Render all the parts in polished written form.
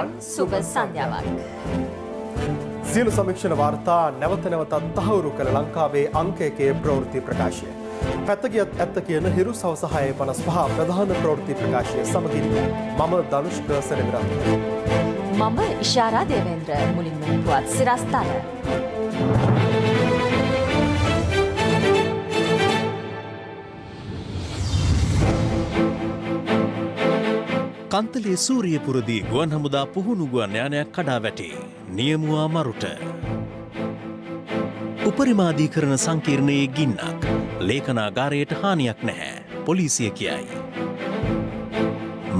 නම් සුබ සන්ධ්‍යාවක්. සියලු සමීක්ෂණ වාර්තා නැවත නැවතත් තහවුරු කළ ලංකාවේ අංක 1 ප්‍රවෘත්ති ප්‍රකාශය. පැත්තකියත් ඇත්ත කියන හිරු සවස 6:55 ප්‍රධාන ප්‍රවෘත්ති ප්‍රකාශය සමගින් මම ධනුෂ්ක සෙනවිරත්න. මම ඉෂාරා දේවේන්ද්‍ර. මුලින්ම පුවත් සිරස්තල. කන්තලේ සූරියපුරදී ගුවන් හමුදා පුහුණු ගුවන් යානයක් කඩා වැටේ. නියමුවා මරුට. උපරිමාධීකරණ සංකීර්ණයේ ගින්නක්. ලේඛනාගාරයට හානියක් නැහැ. පොලිසිය කියයි.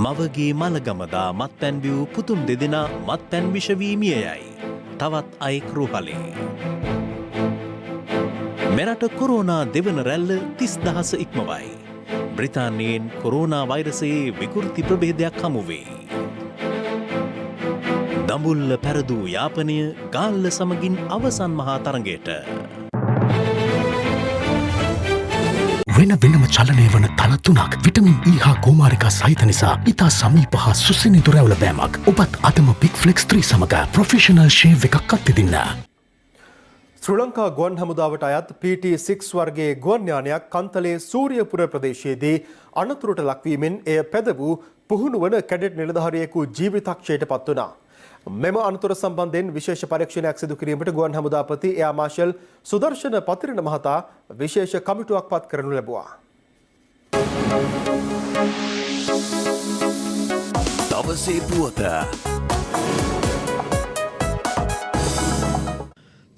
මවගේ මලගමදා මත්පැන් බිව් පුතුන් දෙදෙනා මත්පැන් විෂ වී මිය යයි. තවත් අයෙක් රුහලේ. මෙරට කොරෝනා දෙවන රැල්ල 30,000 ඉක්මවයි. බ්‍රිතාන්‍යයෙන් කොරෝනා වෛරසයේ විකෘති ප්‍රභේදයක් හමුවේ. දඹුල්ල පැරදූ යාපනය ගාල්ල සමගින් අවසන් මහා තරගයට. වෙන වෙනම චලනය වන තල 3ක් විටමින් E හා කුමාරිකා සහිත නිසා ඉතා සමීප හා සුසිනිදු රැවුල බෑමක්. ඔබත් අදම බිග් ෆ්ලෙක්ස් 3 සමග ප්‍රොෆෙෂනල් ෂේව් එකක් අත්විඳින්න. ශ්‍රී ලංකා ගුවන් හමුදාවට අයත් PT6 වර්ගයේ ගුවන් යානයක් කන්තලේ සූරියපුර ප්‍රදේශයේදී අනතුරට ලක්වීමෙන් එය පැද වූ පුහුණු වන කැඩට් නිලධාරියෙකු ජීවිතක්ෂයට පත් වුණා. මෙම අනතුර සම්බන්ධයෙන් විශේෂ පරීක්ෂණයක් සිදු කිරීමට ගුවන් හමුදාපති එයා මාර්ෂල් සුදර්ශන පතිරණ මහතා විශේෂ කමිටුවක් පත් කරනු ලැබුවා. දවසේ පුවත.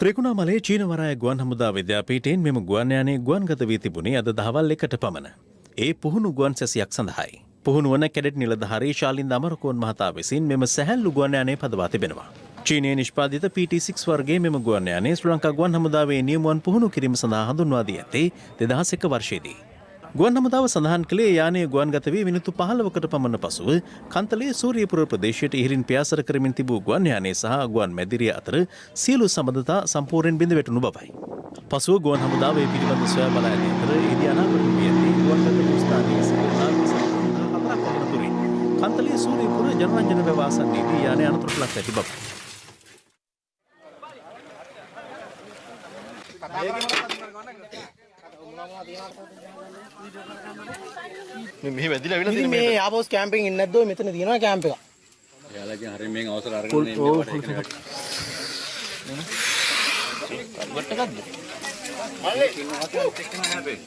ත්‍රිකුණාමලේ චීනවරාය ගුවන් හමුදා විද්‍යාපීඨයෙන් මෙම ගුවන් යානයේ ගුවන්ගත වී තිබුණේ අද දහවල් 1ට පමණ. ඒ පුහුණු ගුවන් සැසියක් සඳහායි. පුහුණු වන කැඩට් නිලධාරී ශාලින්ද අමරකෝන් මහතා විසින් මෙම සැහැල්ලු ගුවන් යානය පදවා තිබෙනවා. චීනයේ නිෂ්පාදිත PT6 වර්ගයේ මෙම ගුවන් යානය ශ්‍රී ලංකා ගුවන් හමුදාවේ නියමුවන් පුහුණු කිරීම සඳහා හඳුන්වා දී ඇත්තේ 2001 වර්ෂයේදී. ගුවන් හමුදාව සඳහන් කළේ යානය ගුවන්ගත වී මිනිත්තු 15කට පමණ පසුව කන්තලේ සූරියපුර ප්‍රදේශයට ඉහළින් පියාසර කරමින් තිබූ ගුවන් යානය සහ ගුවන් මැදිරිය අතර සියලු සම්බන්ධතා සම්පූර්ණයෙන් බිඳ වැටුණු බවයි. පසුව ගුවන් හමුදාව මේ පිළිබඳ සොයා බලා ඇති අතර එදී අනාවරණ වී ඇති ගුවන්ගත වූ ස්ථානයේ සිට කන්තලේ සූරියපුර ජනරංජන ව්‍යවසන්නේදී යානය අනතුරට ලක් ඇති බව. මෙහි වැදිලා අවිලා තියෙන මේ ආපෝස් කැම්පින් ඉන්නේ නැද්ද ඔය මෙතන තියෙනවා කැම්ප් එක. එයාලා කියන හරිය මේක අවසර අරගෙන මේ වට එකකට. වට එකක්ද? මල්ලේ කින්නවත් එක්ක නෑ හැබැයි.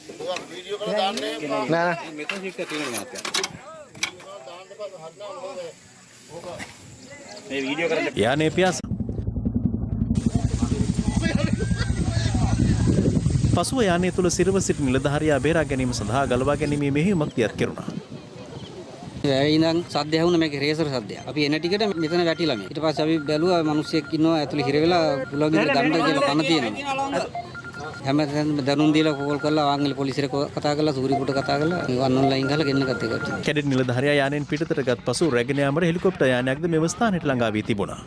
වීඩියෝ කරලා දාන්නේ නෑ මෙතන සික්ක තියෙන නාත්‍ය. මේ වීඩියෝ කරලා යානේ පියාස පසුව යානය තුළ සිරව සිට නිලධාරියා බේරා ගැනීම සඳහා ගලවා ගැනීමේ මෙහෙයුමක් තියත් කෙරුණා. ඉඳන් සද්ද ඇහුණා මේක රේසර් සද්දයක්. අපි එන ටිකට මෙතන වැටිලා මේ. ඊට පස්සේ අපි බැලුවා මිනිස්සෙක් ඉන්නවා ඇතුලේ හිර වෙලා පුලෝගින් ගන්න කියලා පන තියෙනවා. හැමදේම දනුන් දීලා කෝල් කරලා ආංගල පොලිසියට කතා කරලා සූරිපුට කතා කරලා වන් ඔන්ලයින් ගහලා ගෙන්න ගත්ත එකට. කැඩට් නිලධාරියා යානයෙන් පිටතට ගත් පසු රැගෙන යාමට හෙලිකොප්ටර් යානයක්ද මෙම ස්ථානයට ළඟා වී තිබුණා.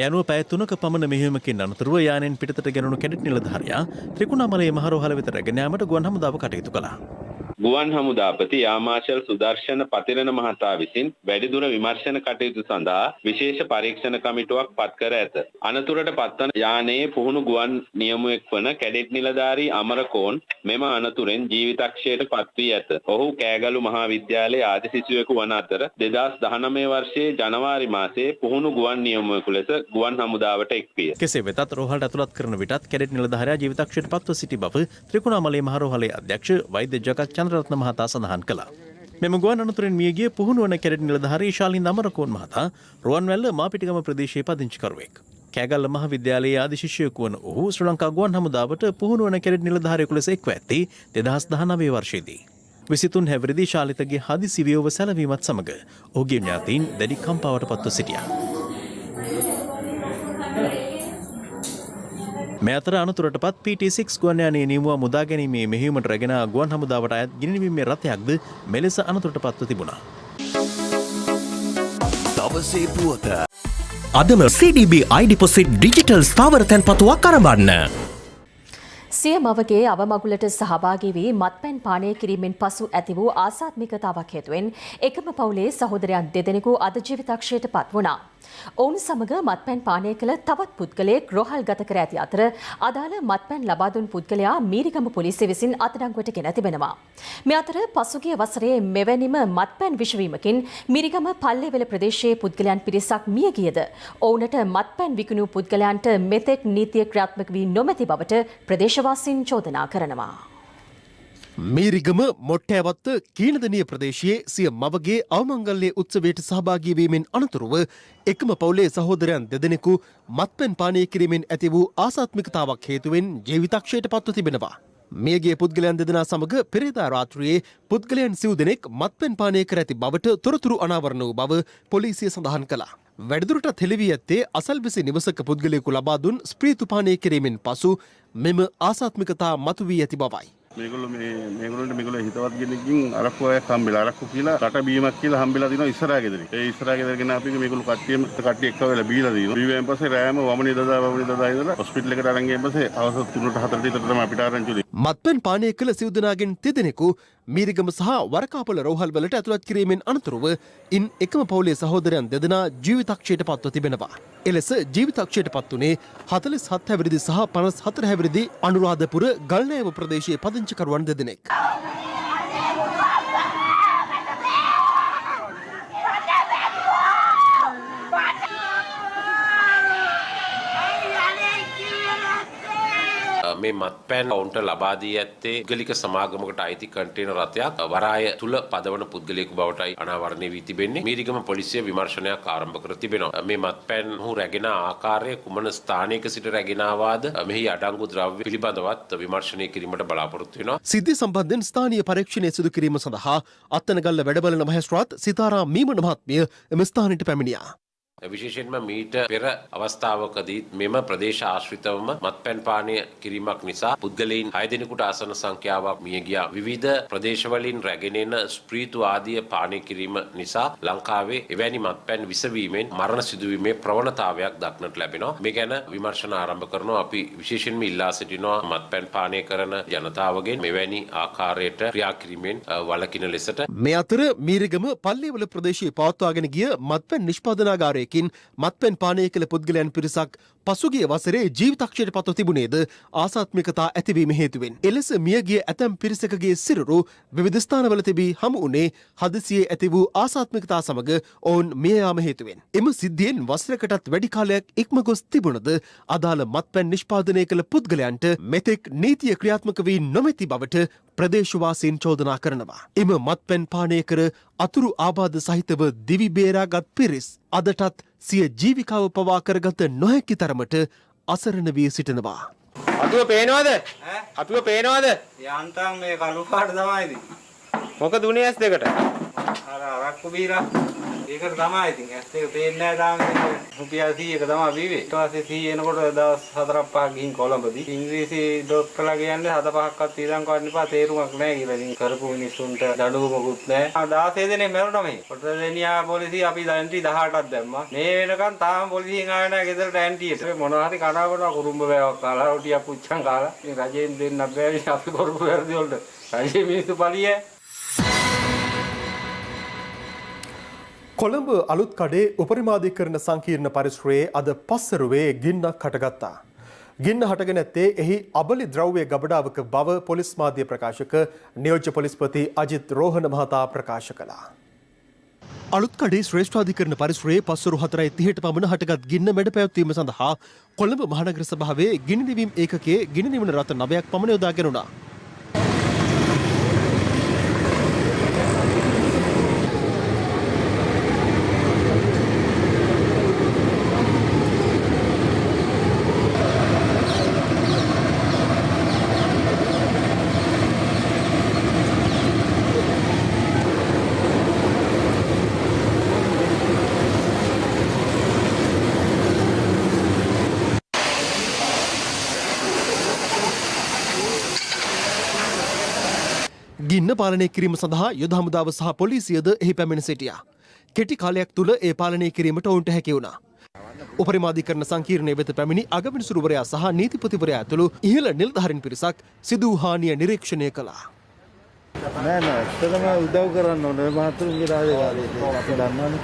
ඒ අනුව පැය 3ක පමණ මෙහෙයුමකින් අනතුරුව යානෙන් පිටතට ගෙනුණු කැඩට් නිලධාරියා ත්‍රිකුණාමලයේ මහරෝහල වෙත රැගෙන යාමට ගුවන් හමුදාව කටයුතු කළා. ගුවන් හමුදාපති යාමාර්ෂල් සුදර්ශන පතිරණ මහතා විසින් වැඩිදුර විමර්ශන කටයුතු සඳහා විශේෂ පරීක්ෂණ කමිටුවක් පත් කර ඇත. අනතුරට පත්වන යානයේ පුහුණු ගුවන් නියමුවෙක් වන කැඩෙට් නිලධාරී අමරකෝන් මෙම අනතුරෙන් ජීවිතක්ෂයට පත් වී ඇත. ඔහු කෑගලු මහා විද්‍යාලයේ ආදි සිසුවෙකු වන අතර 2019 වර්ෂයේ ජනවාරි මාසයේ පුහුණු ගුවන් නියමුවෙකු ලෙස ගුවන් හමුදාවට එක් විය. කෙසේ වෙතත් රෝහලට ඇතුළත් කරන විටත් කැඩෙට් නිලධාරියා ජීවිතක්ෂයට පත්ව සිටි බව ත්‍රිකුණාමලයේ මහරෝහලේ අධ්‍යක්ෂ වෛද්‍ය ජගත් චන්ද්‍රරත්න මහතා සඳහන් කළා. මෙම ගුවන් අනතුරෙන් මියගිය පුහුණු වන කැඩෙට් නිලධාරී ශාලින්ද අමරකෝන් මහතා රුවන්වැල්ල මාපිටිගම ප්‍රදේශයේ පදිංචිකරුවෙක්. කෑගල්ල මහාවිද්‍යාලයේ ආදි ශිෂ්‍යයෙකු වන ඔහු ශ්‍රී ලංකා ගුවන් හමුදාවට පුහුණු වන කැඩට් නිලධාරියෙකු ලෙස එක්ව ඇත්තේ 2019 වර්ෂයේදී. 23 හැවිරිදි ශාලිතගේ හදිසි වියෝව සැලවීමත් සමග ඔහුගේ ඥාතීන් දැඩි කම්පාවට පත්ව සිටියා. මේ අතර අනතුරටපත් PT6 ගුවන් යානයේ නියමුවා මුදා ගැනීමේ මෙහෙයුමට රැගෙන ගුවන් හමුදාවට අයත් ගිනිනීමේ රථයක්ද මෙලෙස අනතුරටපත්ව තිබුණා. දවසේ පුවත අදම CDB iDeposit ඩිජිටල් ස්ථාවර තැන්පතුවක් අරඹන්න. සිය මවගේ අවමගුලට සහභාගී වී මත්පැන් පානය කිරීමෙන් පසු ඇති වූ ආසාත්මිකතාවක් හේතුවෙන් එකම පවුලේ සහෝදරයන් දෙදෙනෙකු අද ජීවිතක්ෂයට පත් වුණා. ඔවුන් සමග මත්පැන් පානය කළ තවත් පුද්ගලයෙක් රෝහල් ගත කර ඇති අතර අදාළ මත්පැන් ලබා දුන් පුද්ගලයා මීරිගම පොලිසිය විසින් අත්අඩංගුවට ගෙන තිබෙනවා. මේ අතර පසුගිය වසරේ මෙවැනිම මත්පැන් විෂවීමකින් මීරිගම පල්ලේවැල ප්‍රදේශයේ පුද්ගලයන් පිරිසක් මිය ගියද ඔවුන්ට මත්පැන් විකුණු පුද්ගලයන්ට මෙතෙක් නීතිය ක්‍රියාත්මක වී නොමැති බවට ප්‍රදේශවාසීන් චෝදනා කරනවා. මීරිගම මොට්ටෑවත්ත කීනදනිය ප්‍රදේශයේ සිය මවගේ අවමංගල්‍ය උත්සවයට සහභාගී වීමෙන් අනතුරුව එකම පවුලේ සහෝදරයන් දෙදෙනෙකු මත්පැන් පානය කිරීමෙන් ඇති වූ ආසාත්මිකතාවක් හේතුවෙන් ජීවිතක්ෂයට පත්ව තිබෙනවා. මියගිය පුද්ගලයන් දෙදෙනා සමග පෙරේදා රාත්‍රියේ පුද්ගලයන් සිව් දෙනෙක් මත්පැන් පානය කර ඇති බවට තොරතුරු අනාවරණ වූ බව පොලිසිය සඳහන් කළා. වැඩිදුරටත් හෙළිවී ඇත්තේ අසල්විසි නිවසක පුද්ගලයෙකු ලබා දුන් ස්ප්‍රීතු පානය කිරීමෙන් පසු මෙම ආසාත්මිකතා මතුවී ඇති බවයි. මේගොල්ලන්ට හිතවත් කෙනකින් අරක්කුවක් හම්බෙලා අරක්කු කියලා රට බීමක් කියලා හම්බෙලා දිනවා ඉස්සරහා ගෙදරින්. ඒ ඉස්සරහා ගෙදරගෙන අපි මේගොල්ලෝ කට්ටිය එක්ක වෙලා බීලා දිනවා. බීවෙන් පස්සේ රෑම වමනේ දදා ඉඳලා හොස්පිටල් එකට අරන් ගියන් පස්සේ අවසන් 3ට 4ට විතර තමයි අපිට ආරංචි උනේ. මත්පැන් පානය කළ සිව් දෙනාගෙන් තිදෙනෙකු මීරිගම සහ වරකාපොළ රෝහල් වලට ඇතුළත් කිරීමෙන් අනතුරුව ඉන් එකම පවුලේ සහෝදරයන් දෙදෙනා ජීවිතක්ෂයට පත්ව තිබෙනවා. එලෙස ජීවිතක්ෂයට පත් වුණේ 47 හැවිරිදි සහ 54 හැවිරිදි අනුරාධපුර ගල්නෑව ප්‍රදේශයේ පදිංචිකරුවන් දෙදෙනෙක්. මේ මත්පැන් ඔවුන්ට ලබා දී ඇත්තේ පුද්ගලික සමාගමකට අයිති කන්ටේනර් රථයක් වරාය තුල පදවන පුද්ගලයෙකු බවටයි අනාවරණය වී තිබෙන්නේ. මීරිගම පොලිසිය විමර්ශනයක් ආරම්භ කර තිබෙනවා. මේ මත්පැන් හු රැගෙන ආකාරය කුමන ස්ථානයක සිට රැගෙන ආවාද මෙහි අඩංගු ද්‍රව්‍ය පිළිබඳවත් විමර්ශනය කිරීමට බලාපොරොත්තු වෙනවා. සිද්ධිය සම්බන්ධයෙන් ස්ථානීය පරීක්ෂණය සිදු කිරීම සඳහා අත්තනගල්ල වැඩබලන මහේස්ත්‍රාත් සිතාරා මීමන මහත්මිය එම ස්ථානයට පැමිණියා. විශේෂයෙන්ම මීට පෙර අවස්ථාවකදී මෙම ප්‍රදේශ ආශ්‍රිතවම මත්පැන් පානය කිරීමක් නිසා පුද්ගලයන් 6 දෙනෙකුට ආසන සංඛ්‍යාවක් මිය ගියා. විවිධ ප්‍රදේශවලින් රැගෙන එන ස්ප්‍රීතු ආදිය පානය කිරීම නිසා ලංකාවේ එවැනි මත්පැන් විසවීමෙන් මරණ සිදුවීමේ ප්‍රවණතාවයක් දක්නට ලැබෙනවා. මේ ගැන විමර්ශන ආරම්භ කරනවා. අපි විශේෂයෙන්ම ඉල්ලා සිටිනවා මත්පැන් පානය කරන ජනතාවගෙන් මෙවැනි ආකාරයට ක්‍රියා කිරීමෙන් වළකින ලෙසට. මේ අතර මීරිගම පල්ලේවල ප්‍රදේශයේ පවත්වාගෙන ගිය මත්පැන් නිෂ්පාදනාගාරයේ මත්පැන් පානය කළ පුද්ගලයන් පිරිසක් පසුගිය වසරේ ජීවිතක්ෂයට පත්ව තිබුණේද ආසාත්මිකතා ඇතිවීම හේතුවෙන්. එලෙස මියගිය ඇතැම් පිරිසකගේ සිරුරු විවිධ ස්ථානවල තිබී හමු වුණේ හදිසියේ ඇති වූ ආසාත්මිකතා සමග ඔවුන් මිය යාම හේතුවෙන්. එම සිද්ධියෙන් වසරකටත් වැඩි කාලයක් ඉක්ම ගොස් තිබුණද අදාළ මත්පැන් නිෂ්පාදනය කළ පුද්ගලයන්ට මෙතෙක් නීතිය ක්‍රියාත්මක වී නොමැති බවට ප්‍රදේශවාසීන් චෝදනා කරනවා. එම මත්පැන් පානය කර අතුරු ආබාධ සහිතව දිවි බේරාගත් පිරිස් අදටත් සිය ජීවිකාව පවා කරගත නොහැකි තරමට අසරණ වී සිටිනවා. අතුව පේනවද? අතුව පේනවද? යන්තම් මේ කළු පාට තමයි ඉතින්. මොකද උනේ ඇස් දෙකට? අර අරක්කු බීලා ඒකට තමයි ඉතින් ඇස් දෙක පේන්නේ නැහැ තාම. රුපියල් 100ක තමයි බීවේ. ඊට පස්සේ 100 එනකොට දවස් 4-5ක් ගිහින් කොළඹදී ඉංග්‍රීසි ඩොක්ටර්ලා කියන්නේ 7-5ක්වත් ඊළඟ කරන්න එපා තේරුමක් නැහැ කියලා. ඉතින් කරපු මිනිස්සුන්ට දඬුවමකුත් නැහැ. 16 දෙනෙක් මැරුණා මේ. කොටදෙනියා පොලිසිය අපි ඇන්ටි 18ක් දැම්මා. මේ වෙනකන් තාම පොලිසියෙන් ආවේ නැහැ ගෙදරට ඇන්ටියට. මොනවා හරි කනවා කුරුම්බ බෑවක් කාලා රොටියක් පුච්චන් කාලා. මේ රජෙන් දෙන්න බෑ අපි කරපු වැරදි වලට. රජේ මිනිස්සු පලිය. කොළඹ අලුත් කඩේ උපරිමාධිකරණ සංකීර්ණ පරිශ්‍රයේ අද පස්සරුවේ ගින්නක් හටගත්තා. ගින්න හටගෙන ඇත්තේ එහි අබලි ද්‍රව්‍ය ගබඩාවක බව පොලිස් මාධ්‍ය ප්‍රකාශක නියෝජ්‍ය පොලිස්පති අජිත් රෝහණ මහතා ප්‍රකාශ කළා. අලුත් කඩේ ශ්‍රේෂ්ඨාධිකරණ පරිශ්‍රයේ පස්සරු 4:30ට පමණ හටගත් ගින්න මැඩ පැවැත්වීම සඳහා කොළඹ මහනගර සභාවේ ගිනි නිවීම ඒකකයේ ගිනි නිවන රථ 9ක් පමණ යොදා ගැනුණා. ගින්න පාලනය කිරීම සඳහා යුද හමුදාව සහ පොලිසියද එහි පැමිණ සිටියා. කෙටි කාලයක් තුළ ඒ පාලනය කිරීමට ඔවුන්ට හැකි වුණා. උපරිමාධිකරණ සංකීර්ණය වෙත පැමිණි අගවිනිසුරුවරයා සහ නීතිපතිවරයා ඇතුළු ඉහළ නිලධාරීන් පිරිසක් සිදු වූ හානිය නිරීක්ෂණය කළා. නෑ ඇත්තටම උදව් කරන්න ඕනේ මහතුරුගේ රාජකාරියේ අපි දන්නවනේ.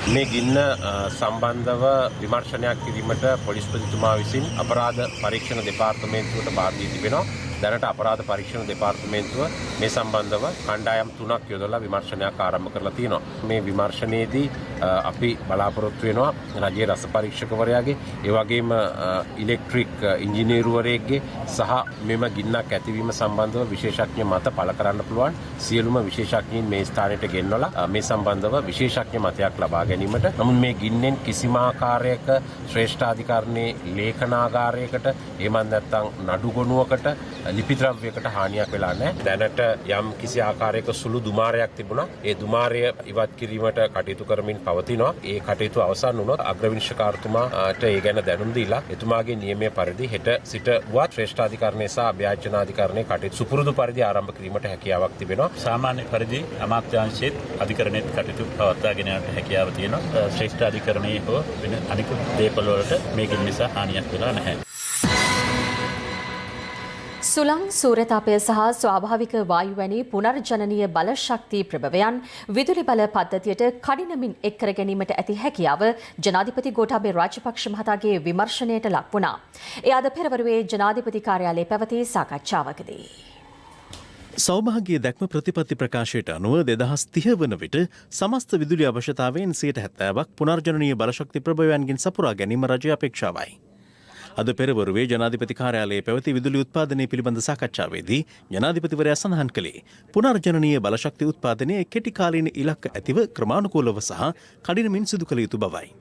මේ ගින්න සම්බන්ධව විමර්ශනයක් කිරීමට පොලිස්පතිතුමා විසින් අපරාධ පරීක්ෂණ දෙපාර්තමේන්තුවට බාර දී තිබෙනවා. දැනට අපරාධ පරීක්ෂණ දෙපාර්තමේන්තුව මේ සම්බන්ධව කණ්ඩායම් 3ක් යොදලා විමර්ශනයක් ආරම්භ කරලා තියෙනවා. මේ විමර්ශනයේදී අපි බලාපොරොත්තු වෙනවා රජයේ රස පරීක්ෂකවරයාගේ ඒ වගේම ඉලෙක්ට්‍රික් ඉංජිනේරුවරයෙක්ගේ සහ මෙම ගින්නක් ඇතිවීම සම්බන්ධව විශේෂඥ මත පළ කරන්න පුළුවන් සියලුම විශේෂඥයින් මේ ස්ථානයට ගෙන්වලා මේ සම්බන්ධව විශේෂඥ මතයක් ලබා ගැනීමට. නමුත් මේ ගින්නෙන් කිසිම ආකාරයක ශ්‍රේෂ්ඨාධිකරණයේ ලේඛනාගාරයකට එහෙම නැත්නම් නඩු ගොනුවකට ලිපි ද්‍රව්‍යයකට හානියක් වෙලා නැහැ. දැනට යම් කිසි ආකාරයක සුළු දුමාරයක් තිබුණා. ඒ දුමාරය ඉවත් කිරීමට කටයුතු කරමින් පවතිනවා. ඒ කටයුතු අවසන් වුණොත් අග්‍රවිනිශ්චයකාරතුමාට ඒ ගැන දැනුම් දීලා එතුමාගේ නියමයේ පරිදි හෙට සිට වත් ශ්‍රේෂ්ඨාධිකරණය සහ අභ්‍යාචනාධිකරණයේ කටයුතු සුපුරුදු පරිදි ආරම්භ කිරීමට හැකියාවක් තිබෙනවා. සාමාන්‍ය පරිදි අමාත්‍යාංශයේත් අධිකරණයේත් කටයුතු පවත්වාගෙන යන්නට හැකියාව තියෙනවා. ශ්‍රේෂ්ඨාධිකරණයේ හෝ වෙන අනිකුත් දේපළ වලට මේකින් නිසා හානියක් වෙලා නැහැ. සුළං සූර්යතාපය සහ ස්වාභාවික වායු වැනි පුනර්ජනනීය බල ශක්ති ප්‍රභවයන් විදුලි බල පද්ධතියට කඩිනමින් එක් කර ගැනීමට ඇති හැකියාව ජනාධිපති ගෝඨාභය රාජපක්ෂ මහතාගේ විමර්ශනයට ලක් වුණා. ඒ අද පෙරවරුවේ ජනාධිපති කාර්යාලයේ පැවති සාකච්ඡාවකදී. සෞභාග්‍ය දැක්ම ප්‍රතිපත්ති ප්‍රකාශයට අනුව 2030 වන විට සමස්ත විදුලි අවශ්‍යතාවයෙන් 70%ක් පුනර්ජනනීය බලශක්ති ප්‍රභවයන්ගෙන් සපුරා ගැනීම රජයේ අපේක්ෂාවයි. අද පෙරවරුවේ ජනාධිපති කාර්යාලයේ පැවති විදුලි උත්පාදනය පිළිබඳ සාකච්ඡාවේදී ජනාධිපතිවරයා සඳහන් කළේ පුනර්ජනනීය බලශක්ති උත්පාදනයේ කෙටි කාලීන ඉලක්ක ඇතිව ක්‍රමානුකූලව සහ කඩිනමින් සිදු කළ යුතු බවයි.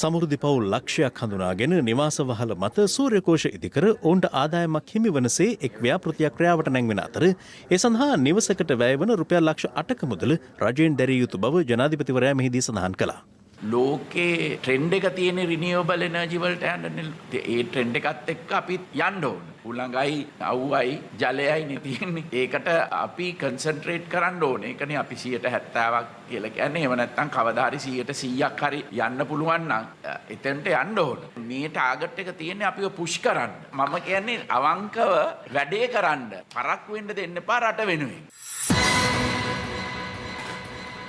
සමෘද්ධි පවුල් ලක්ෂයක් හඳුනාගෙන නිවාස වහල මත සූර්යකෝෂ ඉදිකර ඔවුන්ට ආදායමක් හිමිවනසේ එක් ව්‍යාපෘතියක් ක්‍රියාවට නැංවෙන අතර ඒ සඳහා නිවසකට වැය වන රුපියල් ලක්ෂ 8ක මුදල රජයෙන් දැරිය යුතු බව ජනාධිපතිවරයා මෙහිදී සඳහන් කළා. ලෝකේ ට්‍රෙන්ඩ් එක තියෙන රිනියුවබල් එනර්ජි වලට යන්න ඒ ට්‍රෙන්ඩ් එකත් එක්ක අපි යන්න ඕන. උලඟයි, අවුවයි, ජලයයි තියෙන්නේ. ඒකට අපි කන්සන්ට්‍රේට් කරන්න ඕනේ. ඒකනේ අපි 70%ක් කියලා කියන්නේ. එහෙම නැත්නම් කවදා හරි 100%ක් හරි යන්න පුළුවන් නම් එතනට යන්න ඕන. මේ ටාගට් එක තියෙන්නේ අපිව පුෂ් කරන්න. මම කියන්නේ අවංකව වැඩේ කරන්න. පරක් වෙන්න දෙන්න එපා රට වෙනුවෙන්.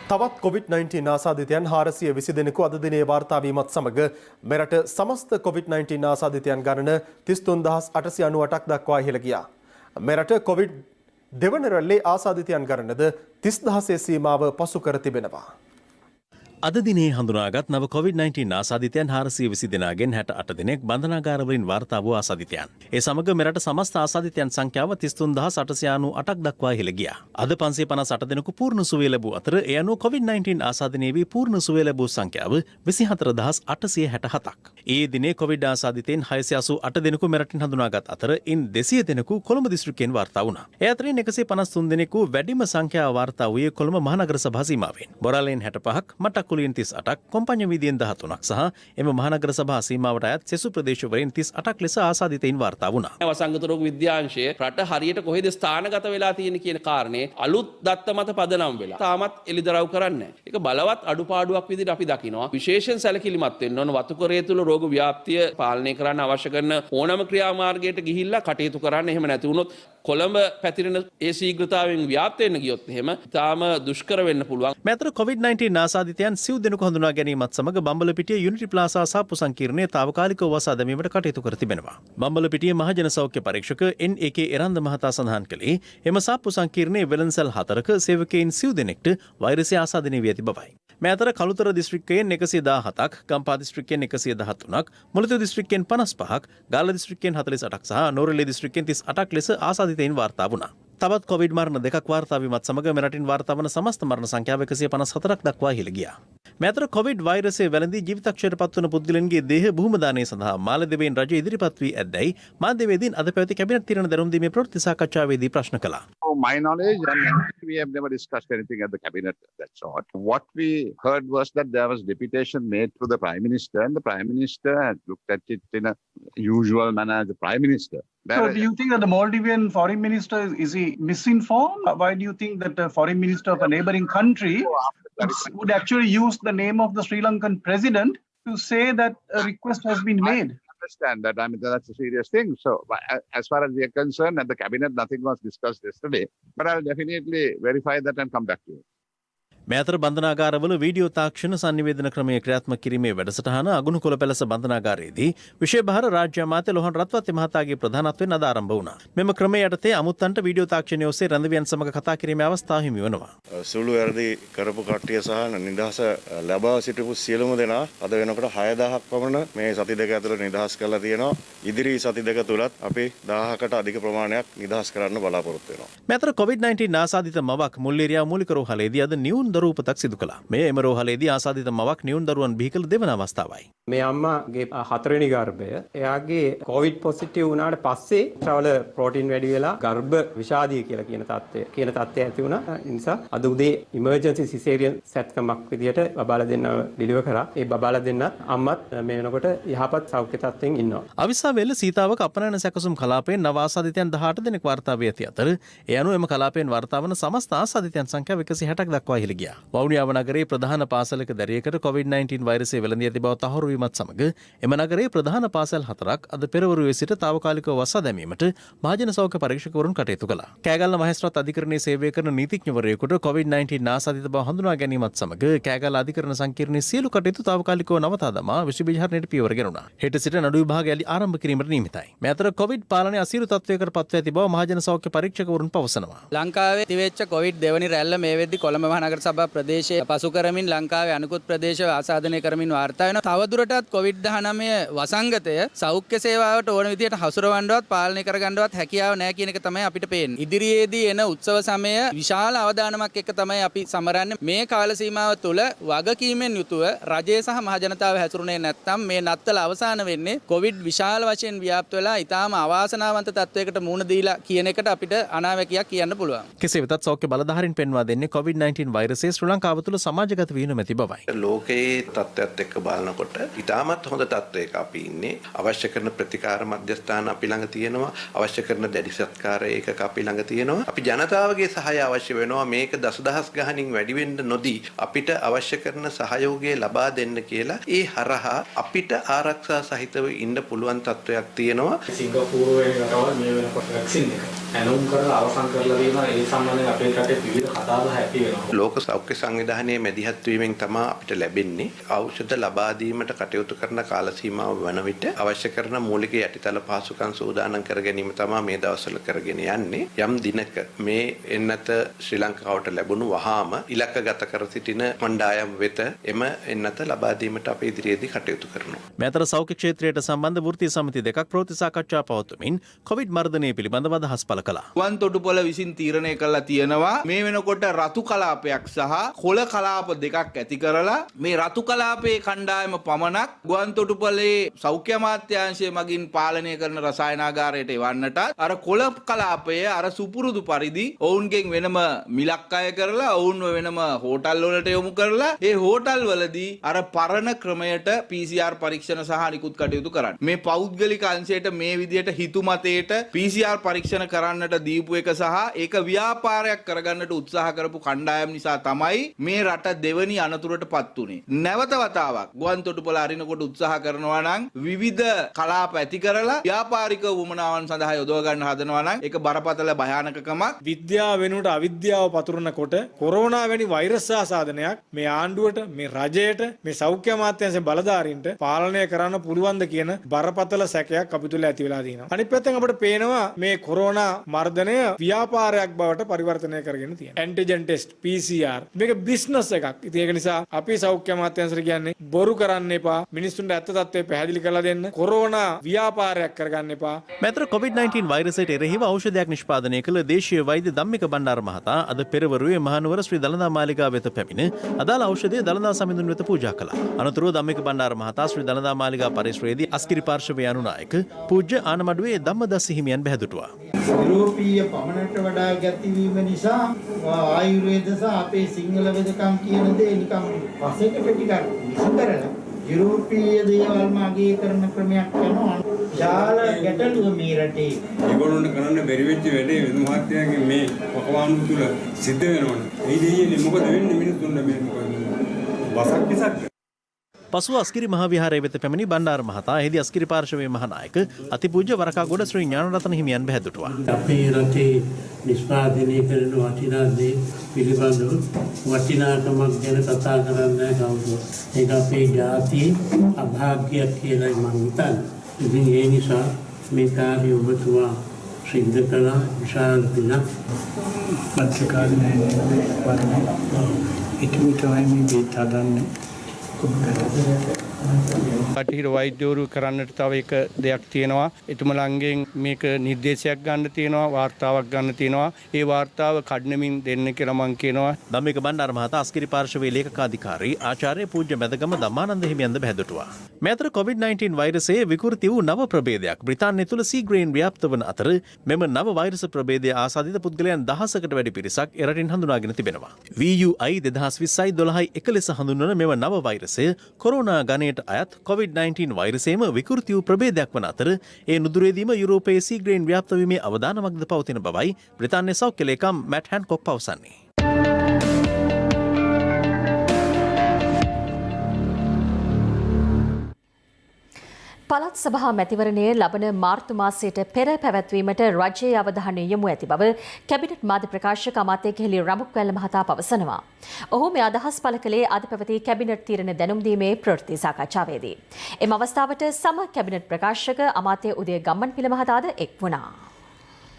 තවත් COVID-19 ආසාදිතයන් 420 දෙනෙකු අද දිනේ වාර්තා වීමත් සමග මෙරට සමස්ත COVID-19 ආසාදිතයන් ගණන 33898ක් දක්වා ඉහළ ගියා. මෙරට COVID දෙවන රැල්ලේ ආසාදිතයන් ගණනද 30000 සීමාව පසු කර තිබෙනවා. අද දිනේ හඳුනාගත් නව COVID-19 ආසාදිතයන් 420 දෙනාගෙන් 68 දෙනෙක් බන්ධනාගාරවලින් වාර්තා වූ ආසාදිතයන්. ඒ සමග මෙරට සමස්ත ආසාදිතයන් සංඛ්‍යාව 33898ක් දක්වා ඉහළ ගියා. අද 558 දෙනෙකු පූර්ණ සුවය ලැබූ අතර ඒ අනුව COVID-19 ආසාදනයේ වී පූර්ණ සුවය ලැබූ සංඛ්‍යාව 24867ක්. ඒ දිනේ COVID ආසාදිතයන් 688 දෙනෙකු මෙරටින් හඳුනාගත් අතර ඉන් 200 දෙනෙකු කොළඹ දිස්ත්‍රික්කයෙන් වාර්තා වුණා. ඒ අතරින් 153 දෙනෙකු වැඩිම සංඛ්‍යාව වාර්තා වූයේ කොළඹ මහනගර සභා සීමාවෙන්. බොරාලෙන් 65ක්, මට්ටක්කුලියෙන් 38ක්, කොම්පඤ්ඤ වීදියෙන් 13ක් සහ එම මහනගර සභා සීමාවට අයත් සෙසු ප්‍රදේශවලින් 38ක් ලෙස ආසාදිතයින් වාර්තා වුණා. වසංගත රෝග විද්‍යාංශය රට හරියට කොහෙද ස්ථානගත වෙලා තියෙන කියන කාරණේ අලුත් දත්ත මත පදනම් වෙලා තාමත් එළිදරව් කරන්නේ නැහැ. ඒක බලවත් අඩුපාඩුවක් විදිහට අපි දකිනවා. විශේෂයෙන් සැලකිලිමත් වෙන්න ඕන වතුකරයේ තුල රෝග ව්‍යාප්තිය පාලනය කරන්න අවශ්‍ය කරන ඕනම ක්‍රියාමාර්ගයකට ගිහිල්ලා කටයුතු කරන්න. එහෙම නැති වුණොත් කොළඹ පැතිරෙන ඒ ශීඝ්‍රතාවයෙන් ව්‍යාප්ත වෙන්න ගියොත් එහෙම තාම දුෂ්කර වෙන්න පුළුවන්. මෙතර COVID-19 ආසාදිතයන් සිව් දෙනෙකු හඳුනා ගැනීමත් සමග බම්බලපිටිය යුනිටි ප්ලාසා සාප්පු සංකීර්ණයේ తాවකාලිකව වසා දැමීමට කටයුතු කර තිබෙනවා. බම්බලපිටිය මහජන සෞඛ්‍ය පරීක්ෂක NAK එරන්ද මහතා සඳහන් කළේ එම සාප්පු සංකීර්ණයේ වෙළඳසැල් 4ක සේවකයින් සිව් දෙනෙක්ට වෛරසය ආසාදනය වී ඇති බවයි. මේ අතර කළුතර දිස්ත්‍රික්කයෙන් 117ක්, ගම්පහ දිස්ත්‍රික්කයෙන් 113ක්, මුලතිව් දිස්ත්‍රික්කයෙන් 55ක්, ගාල්ල දිස්ත්‍රික්කයෙන් 48ක් සහ නෝරෙල්ලේ දිස්ත්‍රික්කයෙන් 38ක් ලෙස ආසාදිතයින් වාර්තා වුණා. තවත් කොවිඩ් මරණ දෙකක් වාර්තා වීමත් සමග මෙරටින් වාර්තා වන සමස්ත මරණ සංඛ්‍යාව 154ක් දක්වා ඉහළ ගියා. මේ අතර කොවිඩ් වෛරසය වැළඳී ජීවිතක්ෂයට පත්වන පුද්ගලයන්ගේ දේහ බොහොම දානය සඳහා මාලදිවයින් රජය ඉදිරිපත් වී ඇද්දැයි මාධ්‍යවේදීන් අද පැවති කැබිනට් තීරණ දැනුම් දීමේ ප්‍රවෘත්ති සාකච්ඡාවේදී ප්‍රශ්න කළා. My knowledge, and we have never discussed anything at the cabinet of that sort. What we heard was that there was deputation made to the Prime Minister, and the Prime Minister had looked at it in a usual manner as the Prime Minister. So do you think that the Maldivian foreign minister, is he misinformed? Why do you think that the foreign minister of a neighboring country would actually use the name of the Sri Lankan president to say that a request has been made? I understand that. I mean, that's a serious thing. So as far as we are concerned, at the cabinet, nothing was discussed yesterday. But I'll definitely verify that and come back to you. මේ අතර බන්ධනාගාරවල video තාක්ෂණ සංනිවේදන ක්‍රමය ක්‍රියාත්මක කිරීමේ වැඩසටහන අගුණුකොළ පැලස බන්ධනාගාරයේදී විශේෂ භාර රාජ්‍ය අමාත්‍ය ලොහන් රත්වත්ති මහතාගේ ප්‍රධානත්වයෙන් අද ආරම්භ වුණා. මෙම ක්‍රමය යටතේ අමුත්තන්ට වීඩියෝ තාක්ෂණය ඔස්සේ රැඳවියන් සමග කතා කිරීමේ අවස්ථාව හිමි වෙනවා. සුළු වැරදි කරපු කට්ටිය සහ නිදහස ලබා සිටපු සියලුම දෙනා අද වෙනකොට 6000ක් පමණ මේ සති දෙක ඇතුළත නිදහස් කරලා තියෙනවා. ඉදිරි සති දෙක තුලත් අපි 1000කට අධික ප්‍රමාණයක් නිදහස් කරන්න බලාපොරොත්තු වෙනවා. මේ අතර COVID-19 ආසාදිත මවක් මුල්ලේරියා මූලික රෝහලේදී අද නියුන් දරුවපතක් සිදු කළා. මේ එම රෝහලේදී ආසාදිත මවක් නියුන් දරුවන් බිහි කළ දෙවන අවස්ථාවයි. මේ අම්මාගේ 4 වෙනි ගර්භය එයාගේ කොවිඩ් පොසිටිව් වුණාට පස්සේ ශ්‍රවල ප්‍රෝටීන් වැඩි වෙලා ගර්භ විෂාදිය කියලා කියන තත්ත්වය ඇති වුණා. ඒ නිසා අද උදේ ඉමර්ජන්සි සිසේරියන් සැත්කමක් විදියට බබාලා දෙන්න ඩිලිවර් කරා. ඒ බබාලා දෙන්න අම්මත් මේ වෙනකොට යහපත් සෞඛ්‍ය තත්ත්වයෙන් ඉන්නවා. අවිස්සාවේල සීතාවක අපනයන සැකසුම් කලාපයෙන් නව ආසාදිතයන් 18 දෙනෙක් වාර්තා වී ඇති අතර ඒ අනුව එම කලාපයෙන් වාර්තා වන සමස්ත ආසාදිතයන් සංඛ්‍යාව 160ක් දක්වා ඉහළ ගියා. වවුනියාව නගරයේ ප්‍රධාන පාසලක දැරියකට COVID-19 වෛරසය වැළඳී ඇති බව තහවුරු වීමත් සමග එම නගරයේ ප්‍රධාන පාසල් 4ක් අද පෙරවරුවේ සිට తాවකාලිකව වසා දැමීමට මහජන සෞඛ්‍ය පරීක්ෂකවරුන් කටයුතු කළා. කෑගල්ල මහේස්ත්‍රාත් අධිකරණයේ සේවය කරන නීතිඥවරයෙකුට COVID-19 ආසාදිත බව හඳුනා ගැනීමත් සමග කෑගල්ල අධිකරණ සංකීර්ණයේ සියලු කටයුතු తాවකාලිකව නවතා දමා විශ්ව බිජහරණයට පියවර ගෙනුණා. හෙට සිට නඩු විභාගය ආරම්භ කිරීමට නියමිතයි. මේ අතර COVID පාලනයේ අසීරු තත්ත්වයකට පත්ව ඇති බව මහජන සෞඛ්‍ය පරීක්ෂකවරුන් පවසනවා. ලංකාවේ තිවෙච්ච කොවිඩ් දෙවනි රැල්ල මේ වෙද්දි කොළඹ මහනගර සභා ප්‍රදේශයේ පසු කරමින් ලංකාවේ අනිකුත් ප්‍රදේශ ආසාදනය කරමින් වාර්තා වෙනවා. තවදුරටත් COVID-19 වසංගතය සෞඛ්‍ය සේවාවට ඕන විදිහට හසුරවන්නවත් පාලනය කරගන්නවත් හැකියාව නැහැ කියන එක තමයි අපිට පේන්නේ. ඉදිරියේදී එන උත්සව සමය විශාල අවදානමක් එක්ක තමයි අපි සමරන්නේ. මේ කාල සීමාව තුළ වගකීමෙන් යුතුව රජය සහ මහජනතාව හැසිරුණේ නැත්නම් මේ නත්තල අවසාන වෙන්නේ කොවිඩ් විශාල වශයෙන් ව්‍යාප්ත වෙලා ඊටාම අවාසනාවන්ත තත්වයකට මුහුණ දීලා කියන එකට අපිට අනාවැකියක් කියන්න පුළුවන්. කෙසේ වෙතත් සෞඛ්‍ය බලධාරීන් පෙන්වා දෙන්නේ COVID-19 වෛරසය ශ්‍රී ලංකාව තුළ සමාජගත වී නොමැති බවයි. ලෝකයේ තත්ත්වයත් එක්ක බලනකොට ඉතාමත් හොඳ තත්ත්වයක අපි ඉන්නේ. අවශ්‍ය කරන ප්‍රතිකාර මධ්‍යස්ථාන අපි ළඟ තියෙනවා. අවශ්‍ය කරන දැඩි සත්කාර ඒකක අපි ළඟ තියෙනවා. අපි ජනතාවගේ සහාය අවශ්‍ය වෙනවා. මේක දසදහස් ගණනින් වැඩි වෙන්න නොදී අපිට අවශ්‍ය කරන සහයෝගය ලබා දෙන්න කියලා ඒ හරහා අපිට ආරක්ෂා සහිතව ඉන්න පුළුවන් තත්ත්වයක් තියෙනවා. සිංගප්පූරුවේ රටවල් මේ වෙනකොට වැක්සින් එක ඇනුම් කරලා අවසන් කරලා දෙනවා. ඒ සම්බන්ධයෙන් අපේ රටේ විවිධ කතාබහ ඇති වෙනවා. ලෝක සෞඛ්‍ය සංවිධානයේ මැදිහත් වීමෙන් තමයි අපිට ලැබෙන්නේ ඖෂධ ලබා දීමට කටයුතු කරන කාල සීමාව වන විට අවශ්‍ය කරන මූලික යටිතල පහසුකම් සූදානම් කර ගැනීම තමයි මේ දවස්වල කරගෙන යන්නේ. යම් දිනක මේ එන්නත ශ්‍රී ලංකාවට ලැබුණු වහාම ඉලක්කගත කර සිටින මණ්ඩායම් වෙත එම එන්නත ලබා දීමට අපි ඉදිරියේදී කටයුතු කරනවා. මේ අතර සෞඛ්‍ය ක්ෂේත්‍රයට සම්බන්ධ වෘත්තීය සමිති දෙකක් ප්‍රවෘත්ති සාකච්ඡා පවත්වමින් කොවිඩ් මර්ධනය පිළිබඳව අදහස් පළ කළා. වන් තොටුපොළ විසින් තීරණය කළා තියෙනවා මේ වෙනකොට රතු කලාපයක් සහ කොළ කලාප දෙකක් ඇති කරලා මේ රතු කලාපයේ කණ්ඩායම පමණක් ගුවන් තොටුපළේ සෞඛ්‍ය අමාත්‍යාංශය මගින් පාලනය කරන රසායනාගාරයට එවන්නට අර කොළ කලාපයේ අර සුපුරුදු පරිදි ඔවුන්ගෙන් වෙනම මිලක් අය කරලා ඔවුන්ව වෙනම හෝටල් වලට යොමු කරලා ඒ හෝටල් වලදී අර පරණ ක්‍රමයට PCR පරීක්ෂණ සහ අනිකුත් කටයුතු කරන්න. මේ පෞද්ගලික අංශයට මේ විදියට හිතුමතේට PCR පරීක්ෂණ කරන්නට දීපු එක සහ ඒක ව්‍යාපාරයක් කරගන්නට උත්සාහ කරපු කණ්ඩායම් නිසා තමයි මේ රට දෙවනි අනතුරටපත් උනේ. නැවත වතාවක් ගුවන් තොටුපළ අරිනකොට උත්සාහ කරනවා නම් විවිධ කලාප ඇති කරලා ව්‍යාපාරික වුමනාවන් සඳහා යොදව ගන්න හදනවා නම් ඒක බරපතල භයානකකමක්. විද්‍යාව වෙනුවට අවිද්‍යාව පතුරනකොට කොරෝනා වැනි වෛරස් ආසාදනයක් මේ ආණ්ඩුවට මේ රජයට මේ සෞඛ්‍ය අමාත්‍යාංශයේ බලධාරීන්ට පාලනය කරන්න පුළුවන්ද කියන බරපතල සැකයක් අපි තුල ඇති වෙලා තියෙනවා. අනිත් පැත්තෙන් අපිට පේනවා මේ කොරෝනා මර්ධනය ව්‍යාපාරයක් බවට පරිවර්තනය කරගෙන තියෙනවා. ඇන්ටිජන් ටෙස්ට් PCR විකාර. මේක බිස්නස් එකක්. ඉතින් ඒක නිසා අපි සෞඛ්‍ය අමාත්‍යාංශයට කියන්නේ බොරු කරන්න එපා. මිනිස්සුන්ට ඇත්ත තත්ත්වය පැහැදිලි කරලා දෙන්න. කොරෝනා ව්‍යාපාරයක් කරගන්න එපා. මැතර COVID-19 වෛරසයට එරෙහිව ඖෂධයක් නිෂ්පාදනය කළ දේශීය වෛද්‍ය ධම්මික බණ්ඩාර මහතා අද පෙරවරුවේ මහනුවර ශ්‍රී දළදා මාලිගාව වෙත පැමිණ අදාළ ඖෂධය දළදා සමිඳුන් වෙත පූජා කළා. අනතුරුව ධම්මික බණ්ඩාර මහතා ශ්‍රී දළදා මාලිගා පරිශ්‍රයේදී අස්කිරි පාර්ශවයේ අනුනායක පූජ්‍ය ආනමඩුවේ ධම්මදස්ස හිමියන් බැහැදුටුවා. යුරෝපීය පමණට වඩා ගැතිවීම නිසා ආයුර්වේද සහ අපේ සිංහල වෙදකම් කියන දේ නිකම් පසෙකට ටිකක් විසිකරලා යුරෝපීය දේවල් මාගේ කරන ක්‍රමයක් යනවා. ශාල ගැටලුව මේ රටේ. ඒගොල්ලන්ට කරන්න බැරි වෙච්ච වැඩේ වෙන මහත්යාගේ මේ පකවානු තුල සිද්ධ වෙනවනේ. ඒ දෙයියනේ මොකද වෙන්නේ මිනිස්සුන්ට මේ වසක් කිසක්. පසුව අස්කිරි මහාවිහාරය වෙත පැමිණි බණ්ඩාර මහතා එහිදී අස්කිරි පාර්ශවයේ මහානායක අතිපූජ්‍ය වරකාගොඩ ශ්‍රී ඥානරතන හිමියන් බැහැදුටුවා. අපේ රටේ නිෂ්පාදනය කරන වටිනා දේ පිළිබඳව වටිනාකමක් ගැන කතා කරන්නේ කවුද? ඒක අපේ ජාතියේ අභාග්‍යයක් කියලා මම හිතන්නේ. ඉතින් ඒ නිසා මේ කාර්ය ඔබතුමා සිද්ධ කළා විශාල දිනක්. පත්‍රිකාවේ වරනේ ඉක්මනටම මේ හදන්නේ බටහිර වෛද්‍යවරු කරන්නට තව එක දෙයක් තියෙනවා. එතුමලන්ගෙන් මේක නිර්දේශයක් ගන්න තියෙනවා, වාර්තාවක් ගන්න තියෙනවා. ඒ වාර්තාව කඩනමින් දෙන්න කියලා මම කියනවා. ධම්මික බණ්ඩාර මහතා අස්කිරි පාර්ශවයේ ලේකකාධිකාරී ආචාර්ය පූජ්‍ය මැදගම ධම්මානන්ද හිමියන්ද බැහැදුටුවා. මේ අතර COVID-19 වෛරසයේ විකෘති වූ නව ප්‍රභේදයක් බ්‍රිතාන්‍ය තුළ සීග්‍රේන් ව්‍යාප්ත වන අතර මෙම නව වෛරස ප්‍රභේදය ආසාදිත පුද්ගලයන් 1000කට වැඩි පිරිසක් එරටින් හඳුනාගෙන තිබෙනවා. VUI 2020යි 12යි එක ලෙස හඳුන්වන මෙම නව වෛරසය කොරෝනා ගණයට අයත් COVID-19 වෛරසයේම විකෘති වූ ප්‍රභේදයක් වන අතර ඒ නුදුරේදීම යුරෝපයේ සීග්‍රේන් ව්‍යාප්ත වීමේ අවදානමක්ද පවතින බවයි බ්‍රිතාන්‍ය සෞඛ්‍ය ලේකම් මැට් හැන්කොක් පවසන්නේ. පළාත් සභා මැතිවරණයේ ලබන මාර්තු මාසයට පෙර පැවැත්වීමට රජයේ අවධානය යොමු ඇති බව කැබිනට් මාධ්‍ය ප්‍රකාශක අමාත්‍ය කෙහෙලි රඹුක්වැල්ල මහතා පවසනවා. ඔහු මේ අදහස් පළ කළේ අද පැවති කැබිනට් තීරණ දැනුම් දීමේ ප්‍රවෘත්ති සාකච්ඡාවේදී. එම අවස්ථාවට සම කැබිනට් ප්‍රකාශක අමාත්‍ය උදය ගම්මන්පිල මහතාද එක් වුණා.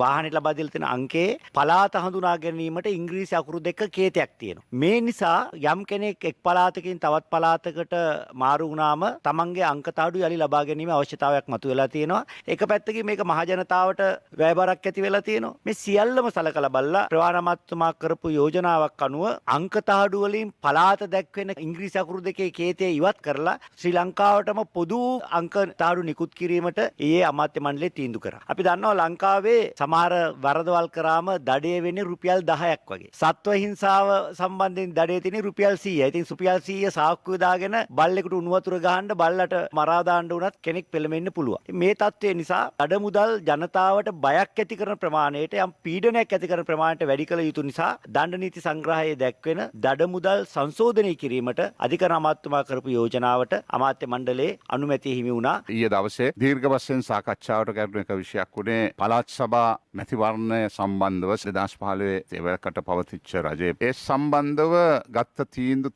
වාහනයට ලබා දීලා තියෙන අංකේ පළාත හඳුනා ගැනීමට ඉංග්‍රීසි අකුරු දෙක කේතයක් තියෙනවා. මේ නිසා යම් කෙනෙක් එක් පළාතකින් තවත් පළාතකට මාරු වුණාම තමන්ගේ අංකතාඩු යලි ලබා ගැනීම අවශ්‍යතාවයක් මතුවලා තියෙනවා. එක පැත්තකින් මේක මහ ජනතාවට වැයබරක් ඇති වෙලා තියෙනවා. මේ සියල්ලම සලකලා බලලා ප්‍රවාහනමත්තුමා කරපු යෝජනාවක් අනුව අංකතාඩු වලින් පළාත දැක්වෙන ඉංග්‍රීසි අකුරු දෙකේ කේතය ඉවත් කරලා ශ්‍රී ලංකාවටම පොදු අංකතාඩු නිකුත් කිරීමට ඊයේ අමාත්‍ය මණ්ඩලය තීන්දුව කරා. අපි දන්නවා ලංකාවේ සමහර වරදවල් කරාම දඩය වෙන්නේ රුපියල් 10ක් වගේ. සත්ව හිංසාව සම්බන්ධයෙන් දඩය තියෙන්නේ රුපියල් 100යි. ඉතින් රුපියල් 100 සාක්කුව දාගෙන බල්ලෙකුට උණු වතුර ගහන්න බල්ලට මරා දාන්න උනත් කෙනෙක් පෙළඹෙන්න පුළුවන්. මේ තත්ත්වය නිසා දඩ මුදල් ජනතාවට බයක් ඇති කරන ප්‍රමාණයට යම් පීඩනයක් ඇති කරන ප්‍රමාණයට වැඩි කළ යුතු නිසා දණ්ඩ නීති සංග්‍රහයේ දැක්වෙන දඩ මුදල් සංශෝධනය කිරීමට අධිකරණ අමාත්‍යතුමා කරපු යෝජනාවට අමාත්‍ය මණ්ඩලයේ අනුමැතිය හිමි වුණා. ඊයේ දවසේ දීර්ඝ වශයෙන් සාකච්ඡාවට ගැටුණු එක විෂයක් උනේ පළාත් සභා මැතිවරණය සම්බන්ධව 2015 සේවකට පවතිච්ච රජයේ ඒ සම්බන්ධව ගත්ත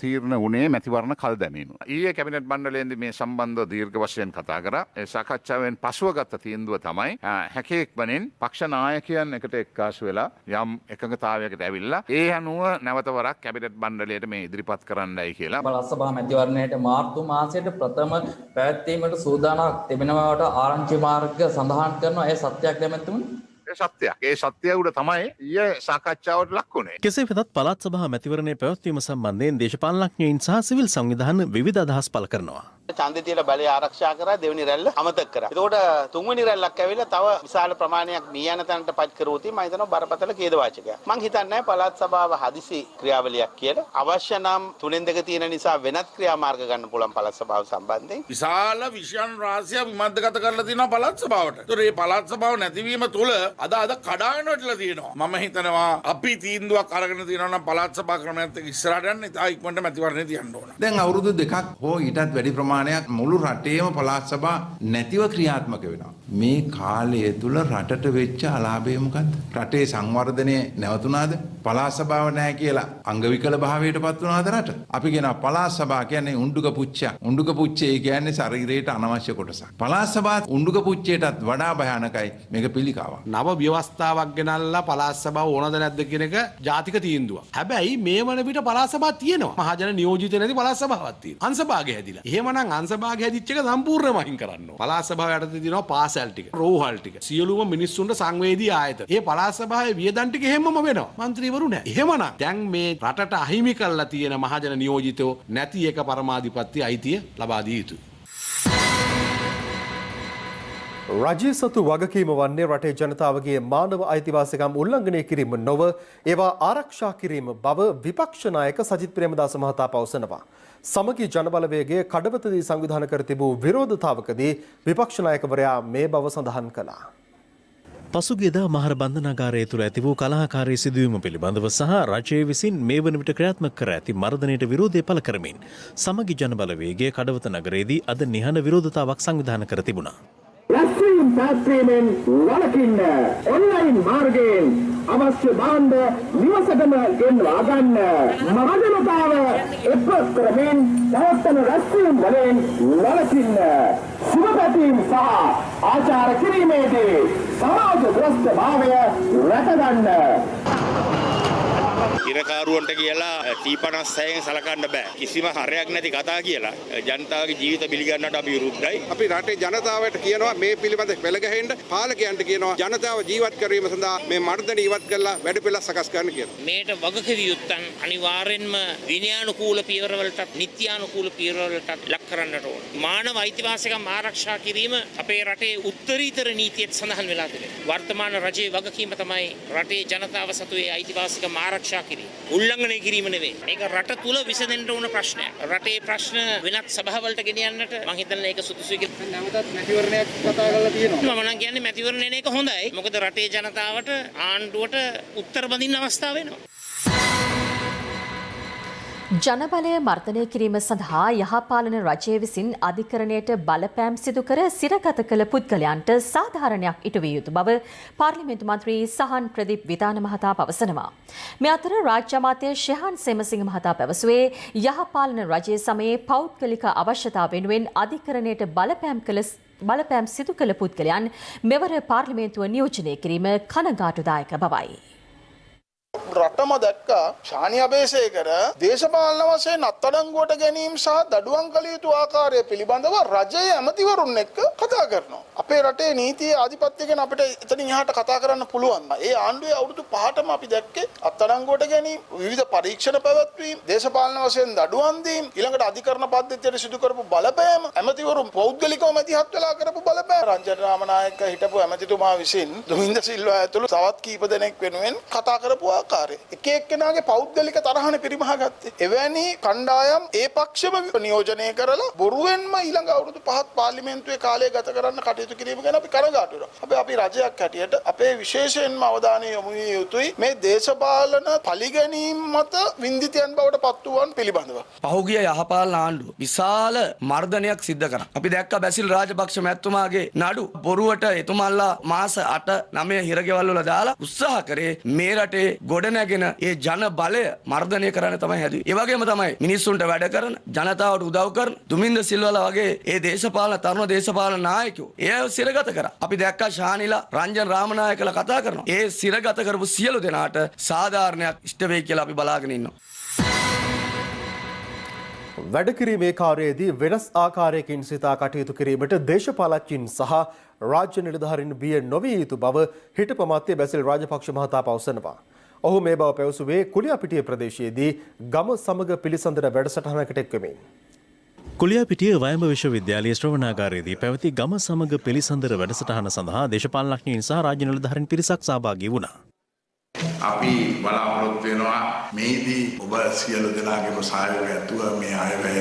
තීරණ උනේ මැතිවරණ කල් දැමීම. ඊයේ කැබිනට් මණ්ඩලයේදී මේ සම්බන්ධව දීර්ඝ වශයෙන් කතා කරා. ඒ සාකච්ඡාවෙන් පසුව ගත්ත තීන්දුව තමයි හැකේක් වනින් පක්ෂ නායකයන් එකට එක්කාසු වෙලා යම් එකඟතාවයකට ඇවිල්ලා ඒ අනුව නැවත වරක් කැබිනට් මණ්ඩලයට මේ ඉදිරිපත් කරන්නයි කියලා. පළාත් සභා මැතිවරණයට මාර්තු මාසයට ප්‍රථම පැවැත්වීමට සූදානම් තිබෙනවට ආරංචි මාර්ග සඳහන් කරනවා. ඒ සත්‍යයක් දැමැතුණු සත්‍යයක්. ඒ සත්‍යය උඩ තමයි ඊයේ සාකච්ඡාවට ලක් වුණේ. කෙසේ වෙතත් පළාත් සභා මැතිවරණයේ පැවැත්වීම සම්බන්ධයෙන් දේශපාලනඥයින් සහ සිවිල් සංවිධාන විවිධ අදහස් පළ කරනවා. ඡන්දය තියලා බලය ආරක්ෂා කරා දෙවෙනි රැල්ල අමතක කරා. එතකොට තුන්වෙනි රැල්ලක් ඇවිල්ලා තව විශාල ප්‍රමාණයක් මී යන තැනට පත් කරුවොත් මම හිතනවා බරපතල ඛේදවාචකයක්. මම හිතන්නේ පළාත් සභාව හදිසි ක්‍රියාවලියක් කියලා. අවශ්‍ය නම් 3-2 තියෙන නිසා වෙනත් ක්‍රියාමාර්ග ගන්න පුළුවන් පළාත් සභාව සම්බන්ධයෙන්. විශාල විෂයන් රාශියක් විමර්ශනගත කරලා තියෙනවා පළාත් සභාවට. ඒතර මේ පළාත් සභාව නැතිවීම තුළ අද කඩාගෙන වැටලා තියෙනවා. මම හිතනවා අපි තීන්දුවක් අරගෙන තියෙනවා නම් පළාත් සභා ක්‍රමයත් එක්ක ඉස්සරහට යන්න ඉතා ඉක්මනට මැතිවරණේ තියන්න ඕන. දැන් අවුරුදු 2ක් හෝ ඊටත් වැඩි ප්‍රමාණයක් ප්‍රමාණයක් මුළු රටේම පළාත් සභා නැතිව ක්‍රියාත්මක වෙනවා. මේ කාලය තුල රටට වෙච්ච අලාභය මොකද්ද? රටේ සංවර්ධනය නැවතුණාද? පළාත් සභාව නැහැ කියලා අංගවිකල භාවයටපත් වුණාද රට? අපි කියනවා පළාත් සභාව කියන්නේ උණ්ඩුක පුච්චයක්. උණ්ඩුක පුච්චේ කියන්නේ ශරීරයට අනවශ්‍ය කොටසක්. පළාත් සභාව උණ්ඩුක පුච්චේටත් වඩා භයානකයි මේක පිළිකාවක්. නව ව්‍යවස්ථාවක් ගෙනල්ලා පළාත් සභාව ඕනද නැද්ද කියන එක ජාතික තීන්දුවක්. හැබැයි මේ වන විට පළාත් සභාවක් තියෙනවා. මහජන නියෝජිත නැති පළාත් සභාවක් තියෙනවා. අංශභාගය හැදිලා. එහෙමනම් අංශභාගය හැදිච්ච එක සම්පූර්ණයෙන්ම අහිං කරන්න ඕන. පළාත් සභාව යටතේ තියෙනවා පාසල් ටික, රෝහල් ටික, සියලුම මිනිස්සුන්ට සංවේදී ආයතන. මේ පළාත් සභාවේ වියදම් ටික හැමම වෙනවා. മന്ത്രിවරු නැහැ. එහෙමනම් දැන් මේ රටට අහිමි කරලා තියෙන මහජන නියෝජිතෝ නැති එක පරමාධිපත්‍ය අයිතිය ලබා දිය යුතුයි. රජය සතු වගකීම වන්නේ රටේ ජනතාවගේ මානව අයිතිවාසිකම් උල්ලංඝනය කිරීම නොව ඒවා ආරක්ෂා කිරීම බව විපක්ෂ නායක සජිත් ප්‍රේමදාස මහතා පවසනවා. සමගි ජනබලවේගයේ කඩවතදී සංවිධානය කර තිබූ විරෝධතාවකදී විපක්ෂ නායකවරයා මේ බව සඳහන් කළා. පසුගියදා මහර බන්ධනාගාරය තුළ ඇති වූ කලහකාරී සිදුවීම පිළිබඳව සහ රජය විසින් මේ වන විට ක්‍රියාත්මක කර ඇති මර්ධනයට විරෝධය පළ කරමින් සමගි ජනබලවේගයේ කඩවත නගරයේදී අද නිහඬ විරෝධතාවක් සංවිධානය කර තිබුණා. රැස්වීම් පැවැත්වීමෙන් වළකින්න ඔන්ලයින් මාර්ගයෙන් අවශ්‍ය භාණ්ඩ නිවසටම ගෙන්වා ගන්න මහජනතාව එක්රස් කරමින් පවත්වන රැස්වීම් වලින් වළකින්න සුබපැතීම් සහ ආචාර කිරීමේදී සමාජ ද්‍රෂ්ට භාවය රැකගන්න. ඉරකාරුවන්ට කියලා T56න් සලකන්න බෑ. කිසිම හරයක් නැති කතා කියලා ජනතාවගේ ජීවිත බිලිගන්නට අපි විරුද්ධයි. අපි රටේ ජනතාවට කියනවා මේ පිළිබඳ පෙළගැහෙන්න, පාලකයන්ට කියනවා ජනතාව ජීවත් කිරීම සඳහා මේ මර්ධන ඉවත් කරලා වැඩපිළිවෙල සකස් කරන්න කියලා. මේට වගකිවිය යුත්තන් අනිවාර්යෙන්ම විනයානුකූල පියවරවලටත් නිත්‍යානුකූල පියවරවලටත් ලක් කරන්නට ඕන. මානව අයිතිවාසිකම් ආරක්ෂා කිරීම අපේ රටේ උත්තරීතර නීතියට සඳහන් වෙලා තිබෙනවා. වර්තමාන රජයේ වගකීම තමයි රටේ ජනතාව සතු ඒ අයිතිවාසිකම් ආරක්ෂා කිරීම. උල්ලංඝනය කිරීම නෙවෙයි. මේක රට තුල විසඳෙන්න ඕන ප්‍රශ්නයක්. රටේ ප්‍රශ්න වෙනත් සභාවලට ගෙනියන්නට මම හිතන්නේ ඒක සුදුසුයි කියලා. නැවතත් මැතිවරණයක් කතා කරලා තියෙනවා. මම නම් කියන්නේ මැතිවරණය එක හොඳයි. මොකද රටේ ජනතාවට ආණ්ඩුවට උත්තර බඳින්න අවස්ථාව වෙනවා. ජනබලය මර්ධනය කිරීම සඳහා යහපාලන රජය විසින් අධිකරණයට බලපෑම් සිදු කර සිරගත කළ පුද්ගලයන්ට සාධාරණයක් ඉටු විය යුතු බව පාර්ලිමේන්තු මන්ත්‍රී සහන් ප්‍රදීප් විතාන මහතා පවසනවා. මේ අතර රාජ්‍ය අමාත්‍ය ශෙහාන් සේමසිංහ මහතා පැවසුවේ යහපාලන රජයේ සමයේ පෞද්ගලික අවශ්‍යතාව වෙනුවෙන් අධිකරණයට බලපෑම් සිදු කළ පුද්ගලයන් මෙවර පාර්ලිමේන්තුව නියෝජනය කිරීම කනගාටුදායක බවයි. රටම දැක්කා ශානි අබේසේකර දේශපාලන වශයෙන් අත්අඩංගුවට ගැනීම සහ දඩුවම් කළ යුතු ආකාරය පිළිබඳව රජයේ ඇමතිවරුන් එක්ක කතා කරනවා. අපේ රටේ නීතියේ ආධිපත්‍ය ගැන අපිට එතනින් එහාට කතා කරන්න පුළුවන්. ඒ ආණ්ඩුවේ අවුරුදු 5ටම අපි දැක්කේ අත්අඩංගුවට ගැනීම, විවිධ පරීක්ෂණ පැවැත්වීම, දේශපාලන වශයෙන් දඩුවම් දීම, ඊළඟට අධිකරණ පද්ධතියට සිදු කරපු බලපෑම, ඇමතිවරුන් පෞද්ගලිකව මැදිහත් වෙලා කරපු බලපෑම, රංජන රාමනායක හිටපු ඇමතිතුමා විසින් දුමින්ද සිල්වා ඇතුළු තවත් කීප දෙනෙක් වෙනුවෙන් කතා කරපු ආකාරය. එක එක්කෙනාගේ පෞද්ගලික තරහන පරිමහගත්තේ. එවැනි කණ්ඩායම් ඒ පක්ෂම නියෝජනය කරලා බොරුවෙන්ම ඊළඟ අවුරුදු 5ක් පාර්ලිමේන්තුවේ කාලය ගත කරන්න කටයුතු කිරීම ගැන අපි කනගාටු වෙනවා. අපි රජයක් හැටියට අපේ විශේෂයෙන්ම අවධානය යොමු විය යුතුයි මේ දේශපාලන පරිගැනීම් මත වින්දිතයන් බවට පත් වූවන් පිළිබඳව. පහුගිය යහපාලන ආණ්ඩුව විශාල මර්ධනයක් සිද්ධ කරා. අපි දැක්කා බැසිල් රාජපක්ෂ මැතිතුමාගේ නඩු බොරුවට එතුමන්ලා මාස 8-9 හිරගෙවල් වල දාලා උත්සාහ කරේ මේ රටේ ගොඩනැගෙන ඒ ජන බලය මර්ධනය කරන්න තමයි හැදුවේ. ඒ වගේම තමයි මිනිස්සුන්ට වැඩ කරන, ජනතාවට උදව් කරන දුමින්ද සිල්වලා වගේ ඒ දේශපාලන තරුණ දේශපාලන නායකයෝ ඒ සිරගත කරා. අපි දැක්කා ශානිලා රංජන් රාමනායකලා කතා කරනවා. ඒ සිරගත කරපු සියලු දෙනාට සාධාරණයක් ඉෂ්ට වෙයි කියලා අපි බලාගෙන ඉන්නවා. වැඩකිරීමේ කාර්යයේදී වෙනස් ආකාරයකින් සිතා කටයුතු කිරීමට දේශපාලඥයින් සහ රාජ්‍ය නිලධාරීන් බිය නොවිය යුතු බව හිටපු අමාත්‍ය බැසිල් රාජපක්ෂ මහතා පවසනවා. ඔහු මේ බව පැවසුවේ කුලියාපිටිය ප්‍රදේශයේදී ගම සමග පිළිසඳර වැඩසටහනකට එක්වමින්. කුලියාපිටිය වයඹ විශ්වවිද්‍යාලයේ ශ්‍රවණාගාරයේදී පැවති ගම සමග පිළිසඳර වැඩසටහන සඳහා දේශපාලනඥයින් සහ රාජ්‍ය නිලධාරීන් පිරිසක් සහභාගී වුණා. අපි බලාපොරොත්තු වෙනවා මේදී ඔබ සියලු දෙනාගේම සහයෝගය ඇතුව මේ අයවැය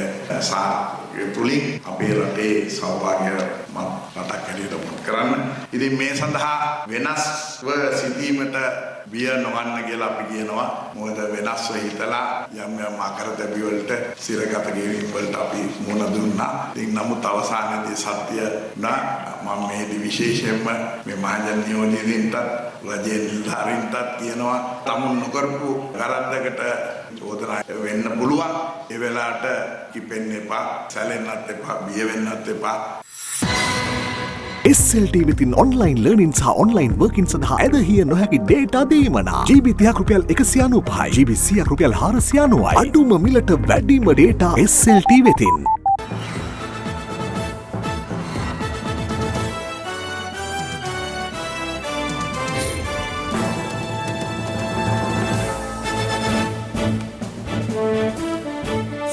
ඒ තුලින් අපේ රටේ සෞභාග්‍ය රටක් හැටියට මුත් කරන්න. ඉතින් මේ සඳහා වෙනස්ව සිටීමට බිය නොවන්න කියලා අපි කියනවා. මොකද වෙනස්ව හිතලා යම් යම් ආකාරතැබි වලට සිරගත කිරීම වලට අපි මුණ දුන්නා. ඉතින් නමුත් අවසානයේදී සත්‍ය නා මම මේදී විශේෂයෙන්ම මේ මහජන නියෝජිතින්ට රජයේ නිලධාරීන්ට කියනවා තමුන් නොකරපු වැරද්දකට චෝදනා වෙන්න පුළුවන්. ඒ වෙලාවට කිපෙන්න එපා, සැලෙන්නත් එපා, බිය වෙන්නත් එපා. SLT වෙතින් ඔන්ලයින් ලර්නින් සහ ඔන්ලයින් වර්කින් සඳහා ඇදහිය නොහැකි ඩේටා දීමනා GB 30ක් රුපියල් 195යි GB 100ක් රුපියල් 490යි අඩුම මිලට වැඩිම ඩේටා SLT වෙතින්.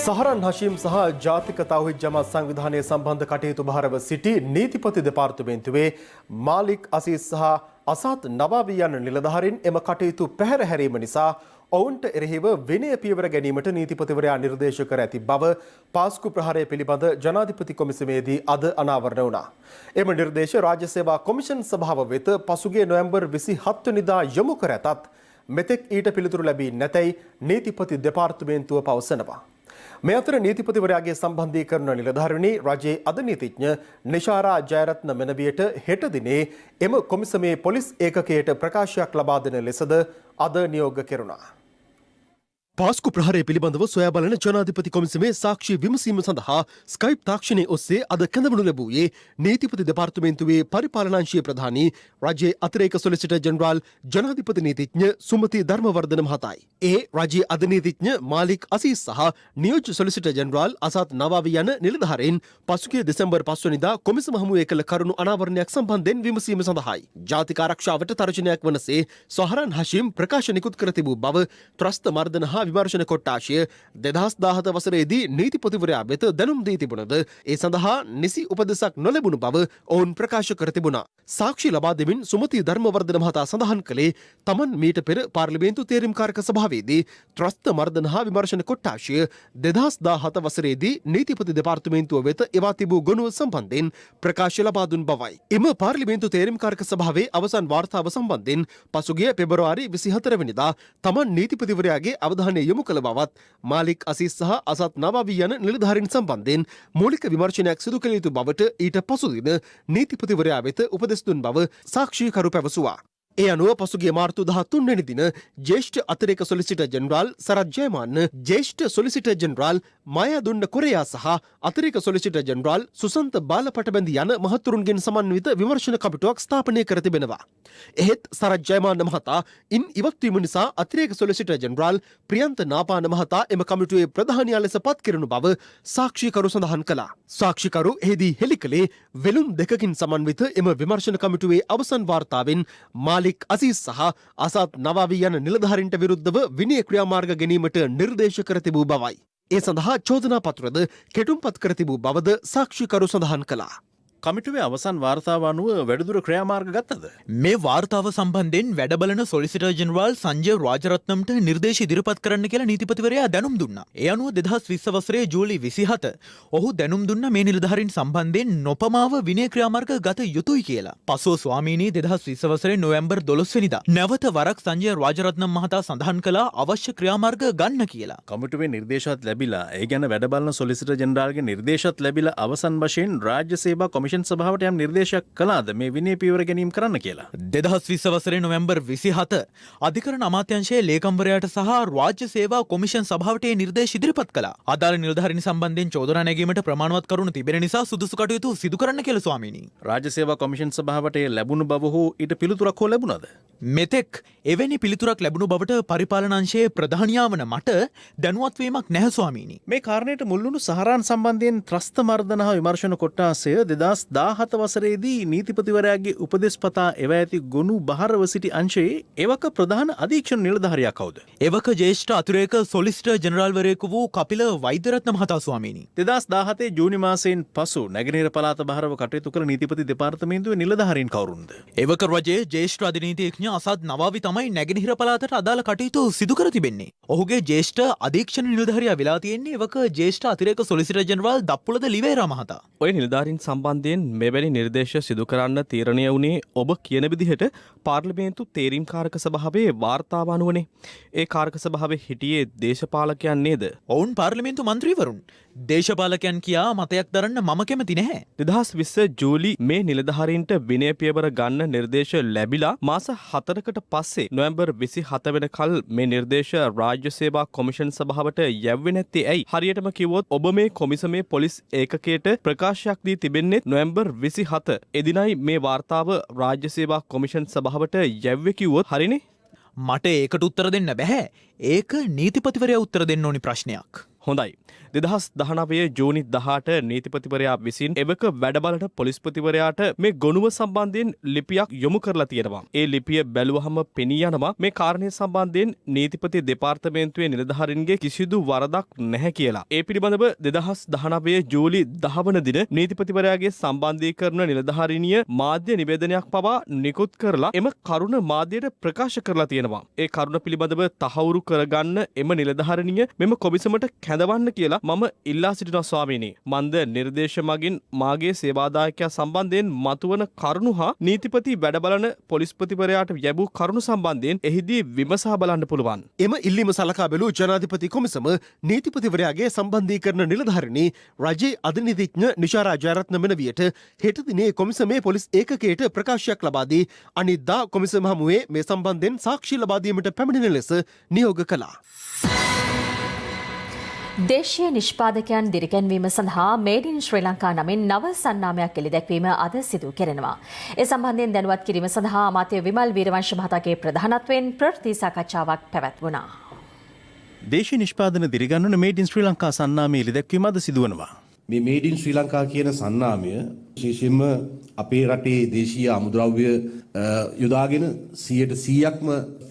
සහරන් හෂීම් සහ ජාතික තවහිද් ජමාත් සංවිධානයේ සම්බන්ධ කටයුතු භාරව සිටි නීතිපති දෙපාර්තමේන්තුවේ මාලික් අසීස් සහ අසාත් නවාබී යන නිලධාරීන් එම කටයුතු පැහැර හැරීම නිසා ඔවුන්ට එරෙහිව විනය පියවර ගැනීමට නීතිපතිවරයා නිර්දේශ කර ඇති බව පාස්කු ප්‍රහාරය පිළිබඳ ජනාධිපති කොමිසමේදී අද අනාවරණ වුණා. එම නිර්දේශ රාජ්‍ය සේවා කොමිෂන් සභාව වෙත පසුගිය නොවැම්බර් 27 වෙනිදා යොමු කර ඇතත් මෙතෙක් ඊට පිළිතුරු ලැබී නැතැයි නීතිපති දෙපාර්තමේන්තුව පවසනවා. මේ අතර නීතිපතිවරයාගේ සම්බන්ධීකරණ නිලධාරිණී රජයේ අද නීතිඥ නිශාරා ජයරත්න මෙනවියට හෙට දිනේ එම කොමිසමේ පොලිස් ඒකකයට ප්‍රකාශයක් ලබා දෙන ලෙසද අද නියෝග කෙරුණා. පාස්කු ප්‍රහාරය පිළිබඳව සොයා බලන ජනාධිපති කොමිසමේ සාක්ෂි විමසීම සඳහා ස්කයිප් තාක්ෂණය ඔස්සේ අද කැඳවනු ලැබුවේ නීතිපති දෙපාර්තමේන්තුවේ පරිපාලනාංශීය ප්‍රධානී රජයේ අතිරේක සොලිසිටර් ජෙනරාල් ජනාධිපති නීතිඥ සුමති ධර්මවර්ධන මහතායි. ඒ රජයේ අද නීතිඥ මාලික් අසීස් සහ නියෝජ්‍ය සොලිසිටර් ජෙනරාල් අසත් නවාවි යන නිලධාරීන් පසුගිය දෙසැම්බර් 5 වෙනිදා කොමිසම හමුවේ කළ කරුණු අනාවරණයක් සම්බන්ධයෙන් විමසීම සඳහායි. ජාතික ආරක්ෂාවට තර්ජනයක් වනසේ සොහරන් හෂීම් ප්‍රකාශ නිකුත් කර තිබූ බව ත්‍රස්ත මර්දන හා විමර්ශන කොට්ටාශය 2017 වසරේදී නීතිපතිවරයා වෙත දැනුම් දී තිබුණද ඒ සඳහා නිසි උපදෙසක් නොලැබුණු බව ඔවුන් ප්‍රකාශ කර තිබුණා. සාක්ෂි ලබා දෙමින් සුමති ධර්මවර්ධන මහතා සඳහන් කළේ තමන් මීට පෙර පාර්ලිමේන්තු තේරීම්කාරක සභාවේදී ත්‍රස්ත මර්දන හා විමර්ශන කොට්ටාශය 2017 වසරේදී නීතිපති දෙපාර්තමේන්තුව වෙත එවා තිබූ ගොනුව සම්බන්ධයෙන් ප්‍රකාශ ලබා දුන් බවයි. එම පාර්ලිමේන්තු තේරීම්කාරක සභාවේ අවසන් වාර්තාව සම්බන්ධයෙන් පසුගිය පෙබරවාරි 24 වෙනිදා තමන් නීතිපතිවරයාගේ අවධානය යොමු කළ බවත් මාලික් අසීස් සහ අසත් නවාවි යන නිලධාරීන් සම්බන්ධයෙන් මූලික විමර්ශනයක් සිදු කළ යුතු බවට ඊට පසුදින නීතිපතිවරයා වෙත උපදෙස් දුන් බව සාක්ෂිකරු පැවසුවා. ඒ අනුව පසුගිය මාර්තු 13 වෙනි දින ජ්‍යෙෂ්ඨ අතිරේක සොලිසිටර් ජෙනරාල් සරත් ජයමාන්න ජ්‍යෙෂ්ඨ සොලිසිටර් ජෙනරාල් මායාදුන්න කොරයා සහ අතිරේක සොලිසිටර් ජෙනරාල් සුසන්ත බාලපටබැඳි යන මහතුරුන්ගෙන් සමන්විත විමර්ශන කමිටුවක් ස්ථාපනය කර තිබෙනවා. එහෙත් සරත් ජයමාන්න මහතා ඉන් ඉවත්වීම නිසා අතිරේක සොලිසිටර් ජෙනරාල් ප්‍රියන්ත නාපාන මහතා එම කමිටුවේ ප්‍රධානියා ලෙස පත් කෙරෙනු බව සාක්ෂිකරු සඳහන් කළා. සාක්ෂිකරු එහිදී හෙළි කළේ වෙළුම් දෙකකින් සමන්විත එම විමර්ශන කමිටුවේ අවසන් වාර්තාවෙන් මාලික් අසීස් සහ අසත් නවාවි යන නිලධාරීන්ට විරුද්ධව විනය ක්‍රියාමාර්ග ගැනීමට නිර්දේශ කර තිබූ බවයි. ඒ සඳහා චෝදනා පත්‍රද කෙටුම්පත් කර තිබූ බවද සාක්ෂිකරු සඳහන් කළා. කමිටුවේ අවසන් වාර්තාව අනුව වැඩිදුර ක්‍රියාමාර්ග ගත්තද? මේ වාර්තාව සම්බන්ධයෙන් වැඩබලන සොලිසිටර් ජෙනරාල් සංජය රාජරත්නම්ට නිර්දේශ ඉදිරිපත් කරන්න කියලා නීතිපතිවරයා දැනුම් දුන්නා. ඒ අනුව 2020 වසරේ ජූලි 27 ඔහු දැනුම් දුන්න මේ නිලධාරීන් සම්බන්ධයෙන් නොපමාව විනය ක්‍රියාමාර්ග ගත යුතුයි කියලා. පසුව ස්වාමීනී 2020 වසරේ නොවැම්බර් 12 වෙනිදා නැවත වරක් සංජය රාජරත්නම් මහතා සඳහන් කළා අවශ්‍ය ක්‍රියාමාර්ග ගන්න කියලා. කමිටුවේ නිර්දේශات ලැබිලා ඒ ගැන වැඩබලන සොලිසිටර් ජෙනරාල්ගේ නිර්දේශات ලැබිලා අවසන් වශයෙන් රාජ්‍ය සේවා කොමිෂන් සභාවට යම් නිර්දේශයක් කළාද මේ විනය පියවර ගැනීම කරන්න කියලා? 2020 වසරේ නොවැම්බර් 27 අධිකරණ අමාත්‍යාංශයේ ලේකම්වරයාට සහ රාජ්‍ය සේවා කොමිෂන් සභාවට ඒ නිර්දේශ ඉදිරිපත් කළා. අදාළ නිලධාරීන් සම්බන්ධයෙන් චෝදනා නැගීමට ප්‍රමාණවත් කරුණු තිබෙන නිසා සුදුසු කටයුතු සිදු කරන්න කියලා ස්වාමීනි. රාජ්‍ය සේවා කොමිෂන් සභාවට ලැබුණු බව හෝ ඊට පිළිතුරක් හෝ ලැබුණාද? මෙතෙක් එවැනි පිළිතුරක් ලැබුණු බවට පරිපාලනාංශයේ ප්‍රධානියා වන මට දැනුවත් වීමක් නැහැ ස්වාමීනි. මේ කාරණයට මුල් වුණු සහරාන් සම්බන්ධයෙන් ත්‍රස්ත මර්දන හා විමර්ශන කොට්ටාසය 2017 වසරේදී නීතිපතිවරයාගේ උපදෙස්පතා එව ඇති ගොනු බහරව සිටි අංශයේ එවක ප්‍රධාන අධීක්ෂණ නිලධාරියා කවුද? එවක ජ්‍යෙෂ්ඨ අතිරේක සොලිසිටර් ජෙනරාල්වරයෙකු වූ කපිල වෛද්‍යරත්න මහතා ස්වාමීනි. 2017 ජූනි මාසයෙන් පසු නැගෙනහිර පළාත බහරව කටයුතු කළ නීතිපති දෙපාර්තමේන්තුවේ නිලධාරීන් කවුරුන්ද? එවක රජයේ ජ්‍යෙෂ්ඨ අධිනීතිඥ අසත් නවාවි තමයි නැගෙනහිර පළාතට අදාළ කටයුතු සිදු කර තිබෙන්නේ. ඔහුගේ ජ්‍යෙෂ්ඨ අධීක්ෂණ නිලධාරියා වෙලා තියෙන්නේ එවක ජ්‍යෙෂ්ඨ අතිරේක සොලිසිටර් ජෙනරාල් දප්පුලද ලිවේරා මහතා. ඔය නිලධාරීන් සම්බන්ධයෙන් මෙවැනි නිර්දේශ සිදු කරන්න තීරණය වුණේ ඔබ කියන විදිහට පාර්ලිමේන්තු තේරීම් කාරක සභාවේ වාර්තාව අනුවනේ. ඒ කාරක සභාවේ හිටියේ දේශපාලකයන් නේද? ඔවුන් පාර්ලිමේන්තු මන්ත්‍රීවරුන්. දේශපාලකයන් කියා මතයක් දරන්න මම කැමති නැහැ. 2020 ජූලි මේ නිලධාරීන්ට විනය පියවර ගන්න නිර්දේශ ලැබිලා මාස 4කට පස්සේ නොවැම්බර් 27 වෙනකල් මේ නිර්දේශ රාජ්‍ය සේවා කොමිෂන් සභාවට යැව්වේ නැත්තේ ඇයි? හරියටම කිව්වොත් ඔබ මේ කොමිසමේ පොලිස් ඒකකයට ප්‍රකාශයක් දී තිබෙන්නේ නොවැම්බර් 27. එදිනයි මේ වාර්තාව රාජ්‍ය සේවා කොමිෂන් සභාවට යැව්වේ කිව්වොත් හරිනේ? මට ඒකට උත්තර දෙන්න බැහැ. ඒක නීතිපතිවරයා උත්තර දෙන්න ඕනි ප්‍රශ්නයක්. හොඳයි. 2019 ජූනි 18 නීතිපතිවරයා විසින් එවක වැඩබලන පොලිස්පතිවරයාට මේ ගොනුව සම්බන්ධයෙන් ලිපියක් යොමු කරලා තියෙනවා. ඒ ලිපිය බැලුවහම පෙනී යනවා මේ කාරණය සම්බන්ධයෙන් නීතිපති දෙපාර්තමේන්තුවේ නිලධාරීන්ගේ කිසිදු වරදක් නැහැ කියලා. ඒ පිළිබඳව 2019 ජූලි 10 වන දින නීතිපතිවරයාගේ සම්බන්ධීකරණ නිලධාරිනිය මාධ්‍ය නිවේදනයක් පවා නිකුත් කරලා එම කරුණ මාධ්‍යයට ප්‍රකාශ කරලා තියෙනවා. ඒ කරුණ පිළිබඳව තහවුරු කරගන්න එම නිලධාරිනිය මෙම කොමිසමට කැඳවන්න කියලා මම ඉල්ලා සිටිනවා ස්වාමීනි. මන්ද නිර්දේශ මගින් මාගේ සේවාදායකයා සම්බන්ධයෙන් මතුවන කරුණු හා නීතිපති වැඩබලන පොලිස්පතිවරයාට ලැබූ කරුණු සම්බන්ධයෙන් එහිදී විමසා බලන්න පුළුවන්. එම ඉල්ලීම සලකා බැලූ ජනාධිපති කොමිසම නීතිපතිවරයාගේ සම්බන්ධීකරණ නිලධාරිණී රජයේ අධිනීතිඥ නිශාරා ජයරත්න මෙනවියට හෙට දිනේ කොමිසමේ පොලිස් ඒකකයට ප්‍රකාශයක් ලබා දී අනිද්දා කොමිසම හමුවේ මේ සම්බන්ධයෙන් සාක්ෂි ලබා දීමට පැමිණෙන ලෙස නියෝග කළා. දේශීය නිෂ්පාදකයන් දිරිගැන්වීම සඳහා මේඩ් ඉන් ශ්‍රී ලංකා නමින් නව සන්නාමයක් එළිදැක්වීම අද සිදු කෙරෙනවා. ඒ සම්බන්ධයෙන් දැනුවත් කිරීම සඳහා අමාත්‍ය විමල් වීරවංශ මහතාගේ ප්‍රධානත්වයෙන් ප්‍රවෘත්ති සාකච්ඡාවක් පැවැත්වුණා. දේශීය නිෂ්පාදන දිරිගන්වන මේඩ් ඉන් ශ්‍රී ලංකා සන්නාමය එළිදැක්වීම අද සිදුවනවා. මේ මේඩ් ඉන් ශ්‍රී ලංකා කියන සන්නාමය විශේෂයෙන්ම අපේ රටේ දේශීය අමුද්‍රව්‍ය යොදාගෙන 100%ක්ම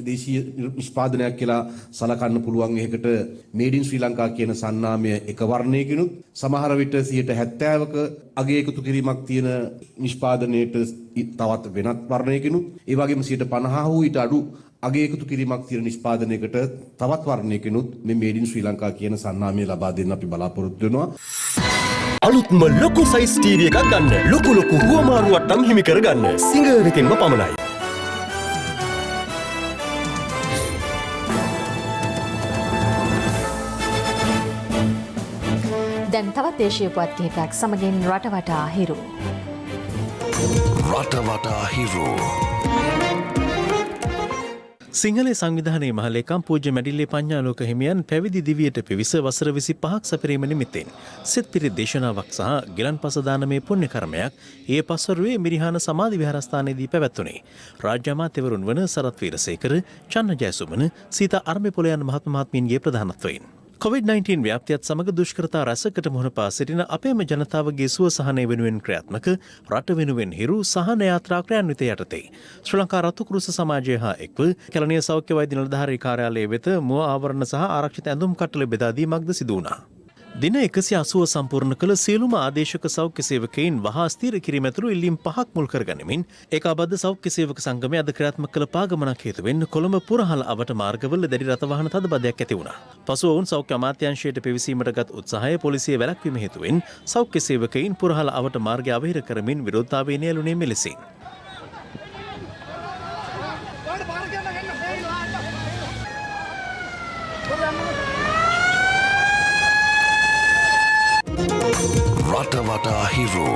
දේශීය නිෂ්පාදනයක් කියලා සලකන්න පුළුවන්. ඒකට මේඩ් ඉන් ශ්‍රී ලංකා කියන සන්නාමය එක වර්ණයකිනුත් සමහර විට 70%ක අගය එකතු කිරීමක් තියෙන නිෂ්පාදනයේට තවත් වෙනත් වර්ණයකිනුත් ඒ වගේම 50% හෝ ඊට අඩු අගය එකතු කිරීමක් තියෙන නිෂ්පාදනයකට තවත් වර්ණයකිනුත් මේ මේඩ් ඉන් ශ්‍රී ලංකා කියන සන්නාමය ලබා දෙන්න අපි බලාපොරොත්තු වෙනවා. අලුත්ම ලොකු සයිස් ටීවී එකක් ගන්න. ලොකු හුවමාරුවට්ටම් හිමි කරගන්න. සිංගර් වෙතින්ම පමණයි. දැන් තවත් දේශීය පුවත් කිහිපයක් සමගින් රටවටා හිරු. රටවටා හිරු. සිංහලේ සංවිධානයේ මහලේකම් පූජ්‍ය මැඩිල්ලේ පඤ්ඤාලෝක හිමියන් පැවිදි දිවියට පිවිස වසර 25ක් සැපරීම නිමිත්තෙන් සිත් පිරි දේශනාවක් සහ ගිලන්පස දානමේ පුණ්‍ය කර්මයක් ඊයේ පස්වරුවේ මිරිහාන සමාධි විහාරස්ථානයේදී පැවැත්වුණේ. රාජ්‍ය අමාත්‍යවරුන් වන සරත් වීරසේකර, චන්න ජයසුමන, සීතා අර්මපොල යන මහත්මයාත්මීන්ගේ ප්‍රධානත්වයෙන් COVID-19 ව්‍යාප්තියත් සමග දුෂ්කරතා රැසකට මුහුණ පා සිටින අපේම ජනතාවගේ සුව සහනය වෙනුවෙන් ක්‍රියාත්මක රට වෙනුවෙන් හිරු සහන යාත්‍රා ක්‍රියාන්විතය යටතේ ශ්‍රී ලංකා රතු කුරුස සමාජය හා එක්ව කැලණිය සෞඛ්‍ය වෛද්‍ය නිලධාරී කාර්යාලය වෙත මුව ආවරණ සහ ආරක්ෂිත ඇඳුම් කට්ටල බෙදා දීමක්ද සිදු වුණා. දින 180 සම්පූර්ණ කළ සියලුම ආදේශක සෞඛ්‍ය සේවකයින් වහා ස්ථිර කිරීම ඇතුළු ඉල්ලීම් 5ක් මුල් කරගනිමින් ඒකාබද්ධ සෞඛ්‍ය සේවක සංගමය අද ක්‍රියාත්මක කළ පාගමනක් හේතුවෙන් කොළඹ පුරහල අවට මාර්ගවල දැඩි රථවාහන තදබදයක් ඇති වුණා. පසුව ඔවුන් සෞඛ්‍ය අමාත්‍යාංශයට පිවිසීමට ගත් උත්සාහය පොලිසිය වැළැක්වීම හේතුවෙන් සෞඛ්‍ය සේවකයින් පුරහල අවට මාර්ගය අවහිර කරමින් විරෝධතාවය නියැලුණේ මෙලෙසින්. රටවටා හිරු.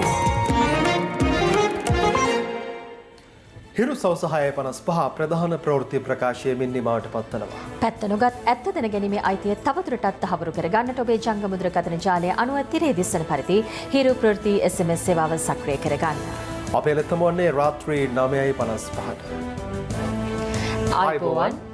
හිරු සවස 6:55 ප්‍රධාන ප්‍රවෘත්ති ප්‍රකාශයමින් නිමාවට පත්වනවා. පැත්ත නොගත් ඇත්ත දැන ගැනීමේ අයිතිය තවදුරටත් තහවුරු කර ගන්නට ඔබේ ජංග මුද්‍රකථන ජාලය අනුව තිරේ දිස්සන පරිදි හිරු ප්‍රවෘත්ති SMS සේවාව සක්‍රිය කර ගන්න. අපේ ලෙතම වන්නේ රාත්‍රී 9:55ට. ආයුබෝවන්